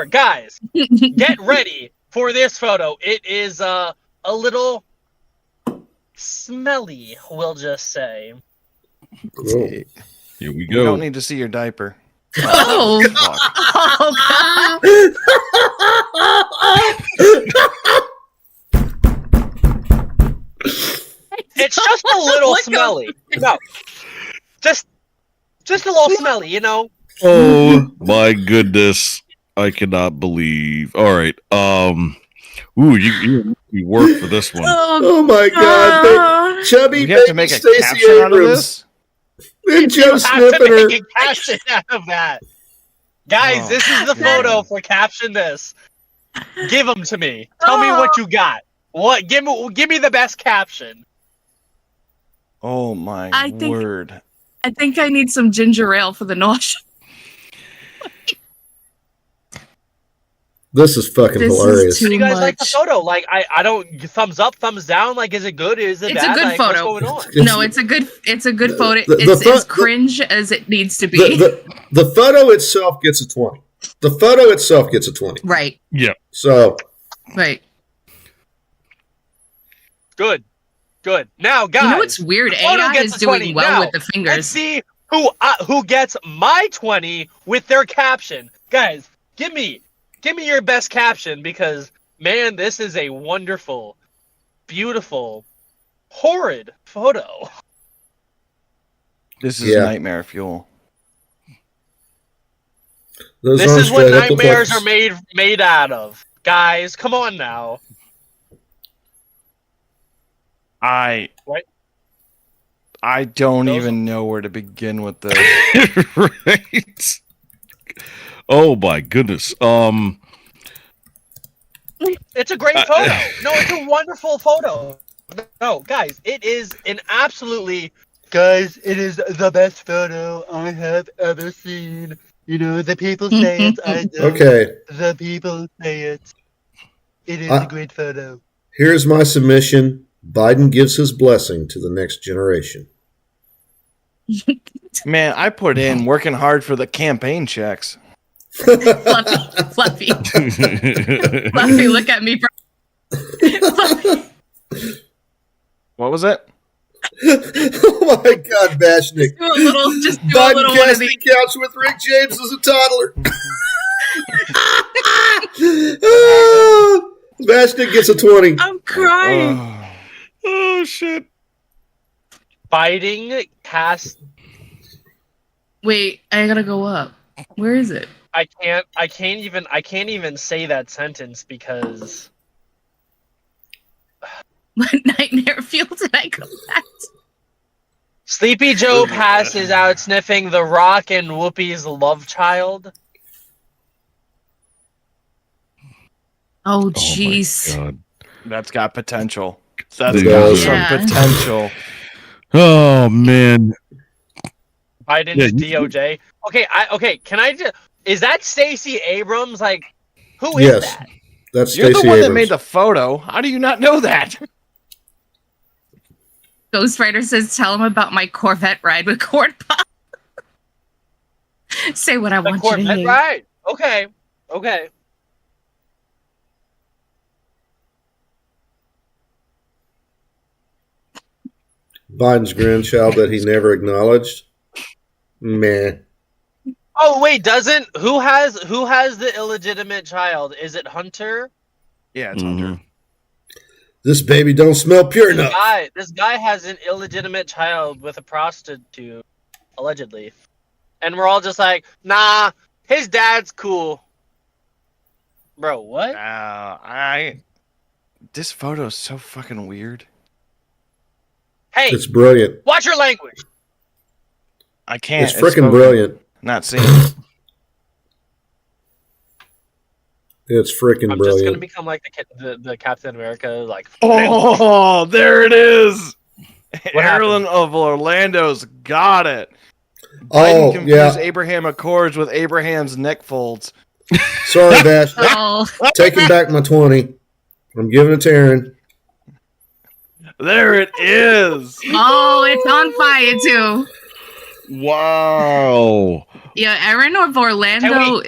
guys, get ready for this photo. It is a little smelly, we'll just say. Cool. Here we We go. don't need to see your diaper. Oh, Fuck. oh It's just a little Look up. smelly. No. Just a little smelly, you know? Oh my goodness. I cannot believe. All right. Ooh, you work for this one. Oh my God! Chubby We have to baby make a Stacey caption out of Abrams this. and Joe You have sniffing to her. make a caption out of that. Guys, Oh, this is the God. photo for Caption This. Give them to me. Tell me what you got. What? Give me the best caption. Oh my I think- word. I think I need some ginger ale for the nausea. This is fucking This is hilarious. too How do you guys like the much. photo? Like, I don't thumbs up, thumbs down. Like, is it good? Is it It's bad? a good Like, photo. What's going on? No, it's a good photo. the It's pho- as cringe as it needs to be. The photo itself gets a 20. The photo itself gets a 20. Right, So right. Good. Now, guys, You know what's weird? photo AI gets is a 20. doing well Now, with the let's fingers. see who gets my 20 with their caption. Guys, give me your best caption, because man, this is a wonderful, beautiful, horrid photo. This is Yeah. nightmare fuel. those This aren't is what straight up nightmares reflections. are made out of. Guys, come on now. I What? I don't Those- even know where to begin with this. Right. Oh my goodness. It's a great photo. No, it's a wonderful photo. No, guys, it is an absolutely... Guys, it is the best photo I have ever seen. You know, the people say it. I don't. Okay, The people say it. It is I- a great photo. here's my submission. Biden gives his blessing to the next generation. Man, I put in working hard for the campaign checks. Fluffy, Fluffy, look at me, bro. Fluffy. What was it? Oh my God, Bashnik. Do a little, just do a Biden little one of cast these. the couch with Rick James as a toddler. Bashnik gets a 20. I'm crying. Oh, Oh shit. Fighting cast. Wait, I gotta go up. Where is it? I can't even say that sentence because What nightmare fuel did I go back to? Sleepy Joe passes out sniffing The Rock and Whoopi's love child. Oh, Oh my jeez. God. that's got potential. That's Dude. got Yeah. some potential. Oh man. Biden's Yeah, DOJ. Okay, can I just... Is that Stacey Abrams? Like, who is Yes. that? That's You're Stacey the one Abrams. that made the photo. How do you not know that? Ghost Rider says, "Tell him about my Corvette ride with Corn Pop." Say what I The want you to Corvette, hear. right? Okay. Biden's grandchild that he never acknowledged. Meh. Oh wait, who has the illegitimate child? Is it Hunter? Yeah, it's Hunter. Mhm. This baby don't smell pure enough. This guy has an illegitimate child with a prostitute, allegedly, and we're all just like, nah, his dad's cool, bro. What? This photo is so fucking weird. Hey, It's brilliant. watch your language. I can't. It's freaking spoken, brilliant. Not seeing it. It's freaking I'm just gonna brilliant. become like the Captain America, like. Oh, there it is. What happened? Ireland of Orlando's got it. Oh, Biden confused yeah. Abraham Accords with Abraham's neck folds. Sorry, Dash. Oh, Taking back my 20. I'm giving it to Aaron. There it is. oh, it's on fire too. Wow. Yeah, Erin of Orlando.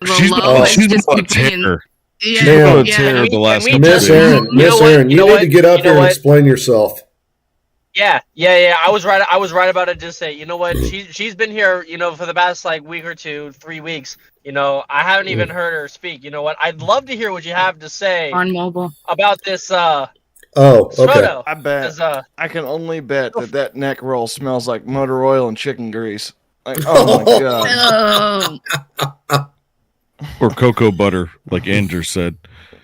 The She's low oh, is she's just on a being, tear. yeah, Man. On a yeah. tear we- the last can we couple Miss days. Aaron, You Miss know what? Aaron, You you know need what? to get up You know here and what? explain yourself. Yeah. I was right about it. Just say, you know what? She's been here, for the past like week or two, 3 weeks. I haven't even heard her speak. You know what? I'd love to hear what you have to say On mobile. about this Oh, okay. photo. I bet. 'Cause, I can only bet that neck roll smells like motor oil and chicken grease. Like, oh my god. Oh, Or cocoa butter, like Andrew said.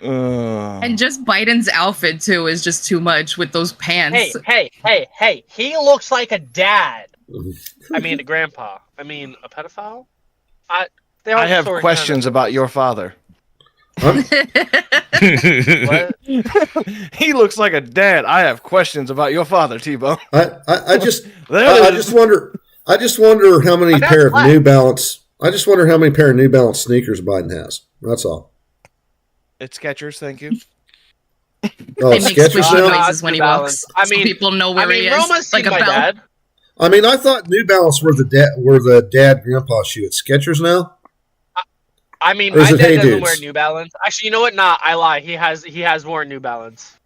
and just Biden's outfit too is just too much with those pants. hey! He looks like a dad. I mean, a grandpa. I mean, a pedophile. I have questions about your father. What? He looks like a dad. I have questions about your father, T-Bone. I just There I it is. just wonder how many But that's pair of black. New Balance. I just wonder how many pair of New Balance sneakers Biden has. That's all. It's Skechers, thank you. Oh, They make Skechers squishy now. noises when he Balance. walks. So people know where he is. Roma's seen my bell. dad. I mean, I thought New Balance were the dad grandpa shoe. It's Skechers now. I mean, Or is my it dad Hey doesn't Dudes? wear New Balance. Actually, you know what? Nah, I lie. He has worn New Balance.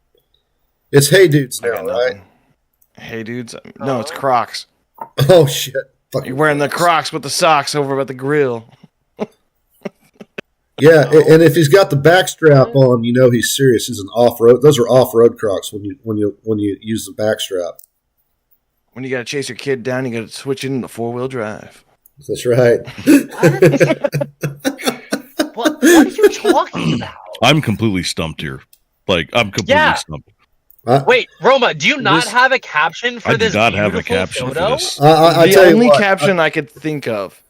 It's Hey Dudes I now, got right? nothing. Hey, dudes. No, it's Crocs. Oh shit! Fucking You're wearing the Crocs with the socks over at the grill. Yeah, and if he's got the back strap on, you know he's serious. He's an off road. Those are off road Crocs when you use the back strap. When you got to chase your kid down, you got to switch it into 4-wheel drive. That's right. What are you talking about? I'm completely stumped here. Like, I'm completely Yeah. stumped. Wait, Roma, do you not This- have a caption for I this did not have a beautiful caption photo? for this. I The tell you only what, caption I could think of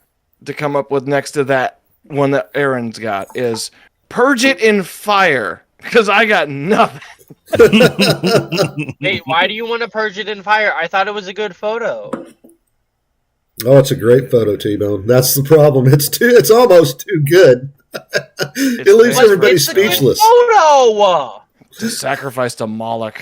to come up with next to that one that Aaron's got is "Purge it in fire," because I got nothing. Hey, why do you want to purge it in fire? I thought it was a good photo. oh, it's a great photo, T-Bone. That's the problem. It's almost too good. It leaves But everybody It's a good speechless. photo. It's a sacrifice to Moloch.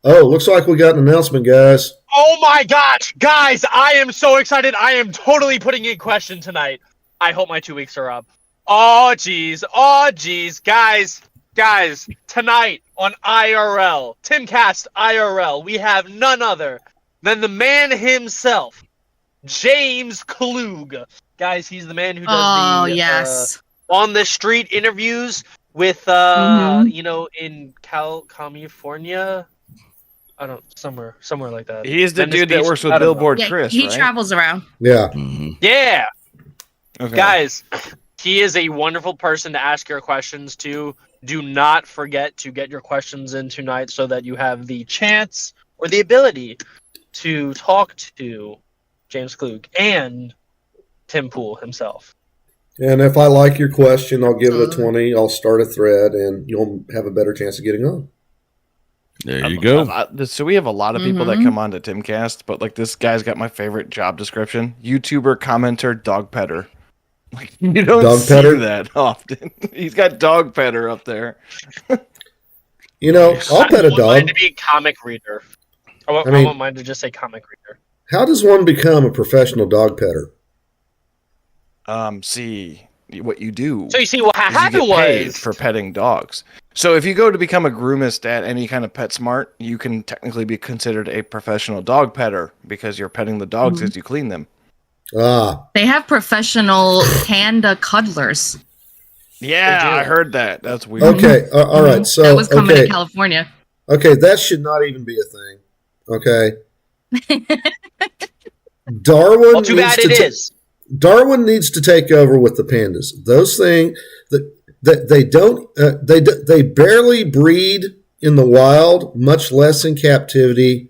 Oh, looks like we got an announcement, guys. Oh my gosh, guys, I am so excited. I am totally putting in question tonight. I hope my 2 weeks are up. Oh geez, guys, tonight on IRL, Timcast IRL, we have none other than the man himself, James Klug. Guys, he's the man who does Oh the yes. on the street interviews with Mhm. in California. I don't somewhere like that. He's the Venice dude that Beach? works with I don't know. Billboard Yeah, Chris, he right? travels around. Yeah. Mhm. Yeah, Okay. guys, he is a wonderful person to ask your questions to. Do not forget to get your questions in tonight so that you have the chance or the ability to talk to James Klug and Tim Pool himself. And if I like your question, I'll give it a Absolutely. 20. I'll start a thread, and you'll have a better chance of getting on. There you go. So we have a lot of people that Mhm. come on to Timcast, but like this guy's got my favorite job description: YouTuber, commenter, dog petter. Like you don't Dog see petter? that often. He's got dog petter up there. You know, I'll pet a want mine dog. to be comic reader. I mean- want mine to just say comic reader. How does one become a professional dog petter? See what you do. So you see, what is you happened get paid was for petting dogs. So if you go to become a groomist at any kind of PetSmart, you can technically be considered a professional dog petter because you're petting the dogs Mhm. as you clean them. Ah, They have professional panda cuddlers. Yeah, They do. I heard that. That's weird. okay. All right. So, That was coming okay. to California. Okay, that should not even be a thing. Okay. Darwin well, too needs bad to it ta- is. Darwin needs to take over with the pandas. Those things that they don't they barely breed in the wild, much less in captivity.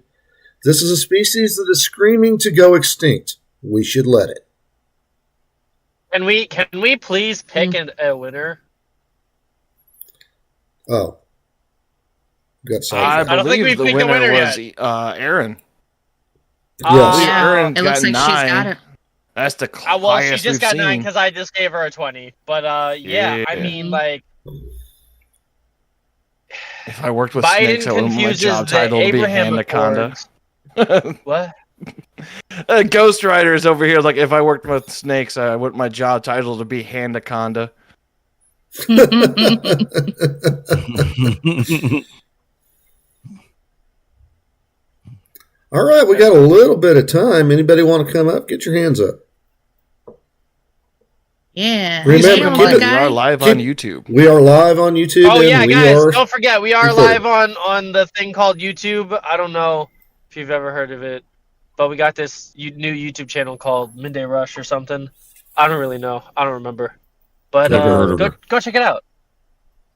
This is a species that is screaming to go extinct. We should let it. Can we please pick a winner? Oh, got I sidetracked. don't think believe we've the picked a winner winner was Aaron. Yes. Yeah, Aaron it looks got like she's got 9. it. That's the Well, she highest just we've got 9 seen. because I just gave her a 20. But yeah, I Yeah. mean, like, If I worked with Biden snakes, I would want my confuses job the title to be Abraham Anaconda. Accords. What? Ghost Rider is over here. Like, if I worked with snakes, I want my job title to be Anaconda. All right, we got a little bit of time. Anybody want to come up? Get your hands up. Yeah. Remember, Hey, keep little it- We guy. are live on YouTube. We are live on YouTube. Oh and yeah, we guys! are Don't forget, we are recording. live on the thing called YouTube. I don't know if you've ever heard of it, but we got this new YouTube channel called Midday Rush or something. I don't really know. I don't remember. But Never heard of her. go check it out.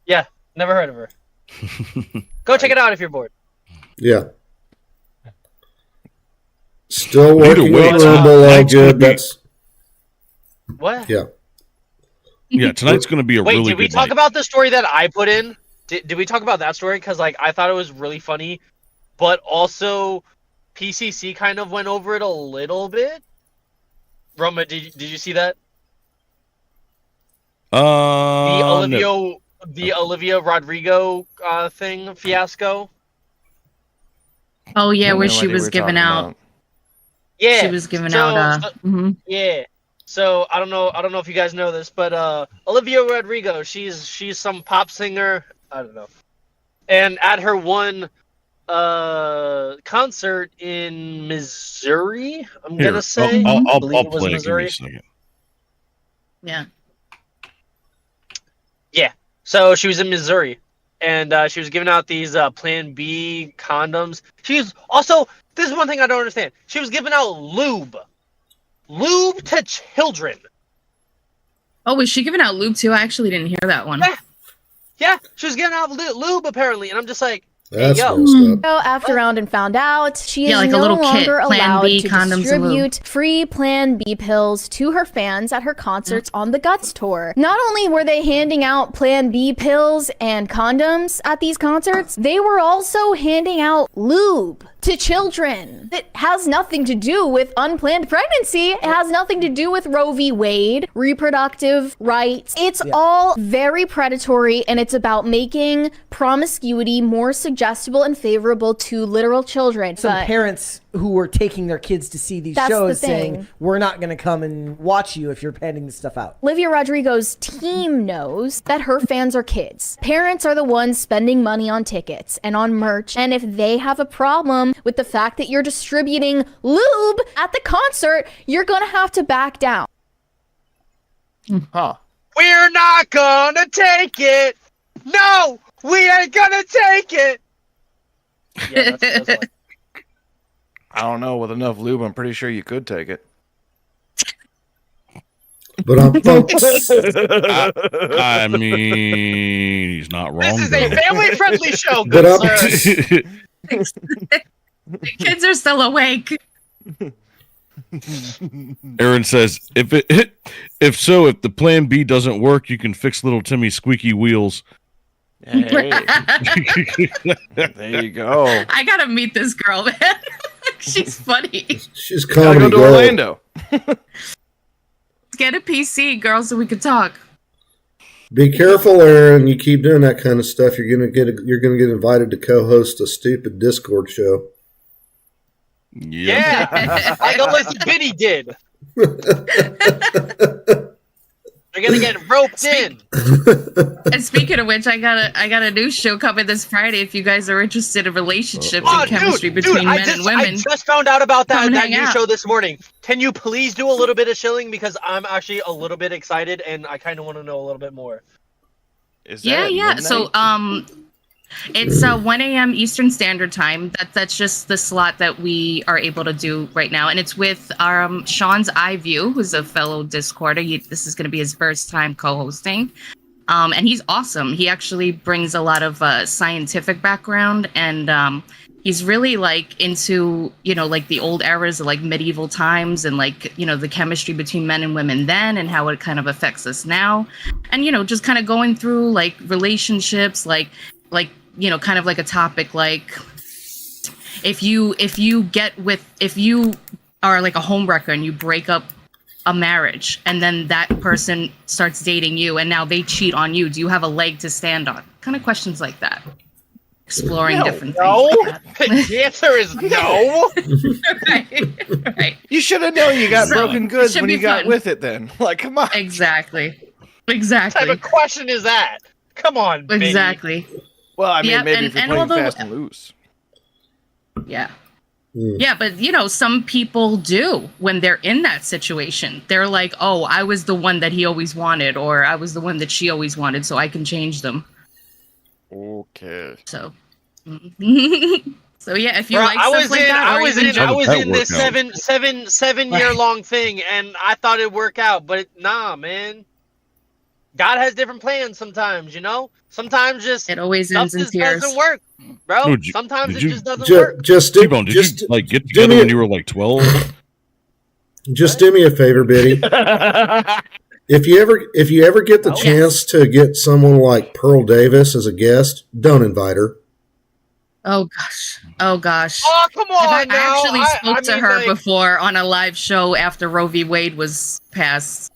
Yeah, never heard of her. Go check it out if you're bored. Yeah. Still Either working way, on it's Rumble. All tonight's gonna good. be- That's What? yeah. Yeah, tonight's going to be a Wait, really did we good talk night. about the story that I put in? Did we talk about that story? Because like I thought it was really funny, but also PCC kind of went over it a little bit. Roma, did you see that? No. The Olivia Rodrigo thing fiasco. Oh yeah, No where idea she what was we're giving talking out. about. Yeah, She was giving so- out. so- Mhm. Yeah. So I don't know if you guys know this, but Olivia Rodrigo, she's some pop singer. I don't know. And at her one concert in Missouri, I'm Here, gonna say. I'll believe it was play it. Give me Missouri. a second. Yeah. So she was in Missouri, and she was giving out these Plan B condoms. She's also, this is one thing I don't understand. She was giving out lube to children. Oh, was she giving out lube too? I actually didn't hear that one. Yeah. Yeah, she was giving out lube apparently, and I'm just like, That's yo. messed up. So after round and found out she Yeah, is like a no little kit, longer Plan allowed B to condoms and distribute free Plan B pills to her fans at her concerts on the Guts tour. Not only were they handing out Plan B pills and condoms at these concerts, they were also handing out lube to children. It has nothing to do with unplanned pregnancy. It has nothing to do with Roe v. Wade, reproductive rights. It's all very predatory, and it's about making promiscuity more suggestible and favorable to literal children. Some But parents who were taking their kids to see these That's the shows thing. saying, we're not going to come and watch you if you're handing this stuff out. Olivia Rodrigo's team knows that her fans are kids. Parents are the ones spending money on tickets and on merch, and if they have a problem with the fact that you're distributing lube at the concert, you're gonna have to back down. Huh. We're not gonna take it. No, we ain't gonna take it. Yeah, that's like, I don't know. With enough lube, I'm pretty sure you could take it. But I'm folks. I mean, he's not wrong. this is a though. family-friendly show, But good I'm sir. The kids are still awake. Aaron says, if the Plan B doesn't work, you can fix little Timmy's squeaky wheels. Hey, there you go. I gotta meet this girl, man. She's funny. She's Gotta comedy go to gold. Orlando. Get a PC, girl, so we can talk. Be careful, Aaron. You keep doing that kind of stuff, you're gonna get invited to co-host a stupid Discord show. Yeah. Yeah, like Alyssa Biddy did. They're gonna get roped in. And speaking of which, I got a new show coming this Friday. If you guys are interested in relationships Oh, and chemistry between I men just, and women, I just found out about Come and that hang new out. show this morning. Can you please do a little bit of shilling because I'm actually a little bit excited and I kind of want to know a little bit more. Is that yeah, at yeah. So midnight? it's 1 a.m. Eastern Standard Time. That's just the slot that we are able to do right now, and it's with Sean's iView, who's a fellow Discorder. This is going to be his first time co-hosting, and he's awesome. He actually brings a lot of scientific background, and he's really like into like the old eras of like medieval times and like the chemistry between men and women then and how it kind of affects us now, and just kind of going through like relationships, like kind of like a topic like if you are like a homewrecker and you break up a marriage and then that person starts dating you and now they cheat on you, do you have a leg to stand on? Kind of questions like that. Exploring different No. things like that. The answer is no. right. You should have known you got So, broken it goods should when be you got fun. with it. Then, like, come on. Exactly. What type Exactly. of question is that? Come on, Biggie. Exactly. Well, I mean, Yep, maybe and- if you're and playing although- fast and loose. Yeah. Mm. Yeah, but some people do when they're in that situation. They're like, "Oh, I was the one that he always wanted, or I was the one that she always wanted, so I can change them." Okay. So, so yeah, if you Bro, like stuff like that, I or was even in, just- I was How did in that this work out? seven year long thing, and I thought it'd work out, but nah, man. God has different plans sometimes, you know. Sometimes just it always stuff ends in just tears. doesn't work, bro. Dude, Sometimes did it you- just doesn't work. Just do, T-Bone, did just, you like get do together me when a- you were like 12? just do me a favor, Biddy. If you ever get the Oh, chance to get someone like Pearl Davis as a guest, don't invite her. Oh gosh. Oh gosh. Oh, come on I now. actually spoke I to mean, her like, before on a live show after Roe v. Wade was passed.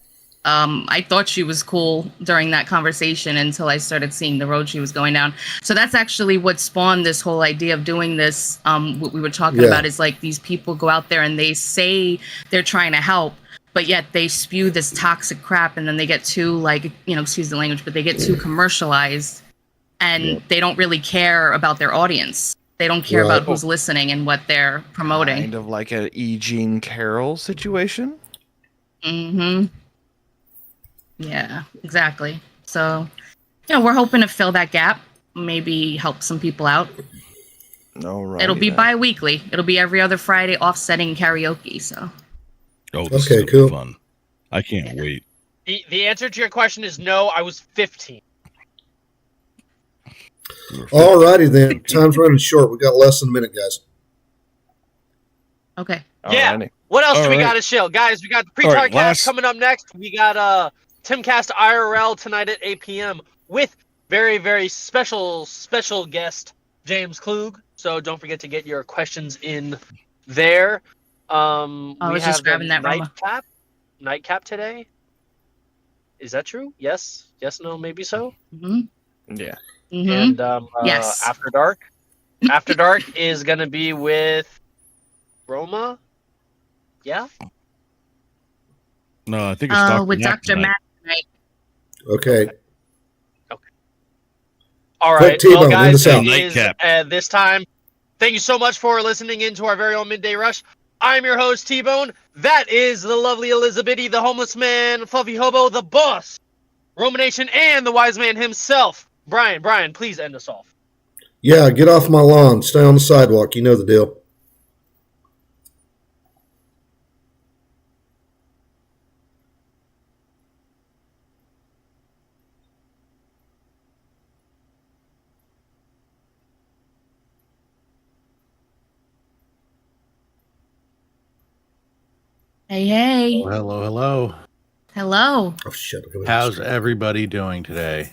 I thought she was cool during that conversation until I started seeing the road she was going down. So that's actually what spawned this whole idea of doing this. What we were talking Yeah. about is like these people go out there and they say they're trying to help, but yet they spew this toxic crap and then they get too like, excuse the language, but they get too commercialized and they don't really care about their audience. They don't care Right. about who's listening and what they're promoting. Kind of like a E. Jean Carroll situation. Mm-hmm. Yeah, exactly. So, we're hoping to fill that gap, maybe help some people out. No, right. It'll be bi-weekly. It'll be every other Friday, offsetting karaoke. So, Oh, this Okay, is gonna be cool. fun. I can't wait. the answer to your question is no. I was 15. Alrighty then. Time's running short. We got less than a minute, guys. okay. Yeah. Alrighty. What else do we All got right. to show, guys? We got the All pre-talk right, cast last- coming up next. We got Timcast IRL tonight at 8 p.m. with very, very special guest James Klug. So don't forget to get your questions in there. I We was just have the grabbing that, Roma. nightcap today. Is that true? Yes, no, maybe so. Mm-hmm. Yeah. Mm-hmm. And Yes. After Dark. After Dark is gonna be with Roma. Yeah. No, I think it's Dr. with Matt Dr. tonight. Matt. Okay. All Quick, right, T-Bone, well, end guys, us out. it is Nightcap. this time. Thank you so much for listening in to our very own Midday Rush. I'm your host, T-Bone. That is the lovely Elizabeth, the homeless man, Fluffy Hobo, the boss, Romanation, and the wise man himself. Brian, please end us off. Yeah, get off my lawn. Stay on the sidewalk. You know the deal. Hey. Hello, hello. Hello. Oh, shit. How's everybody doing today?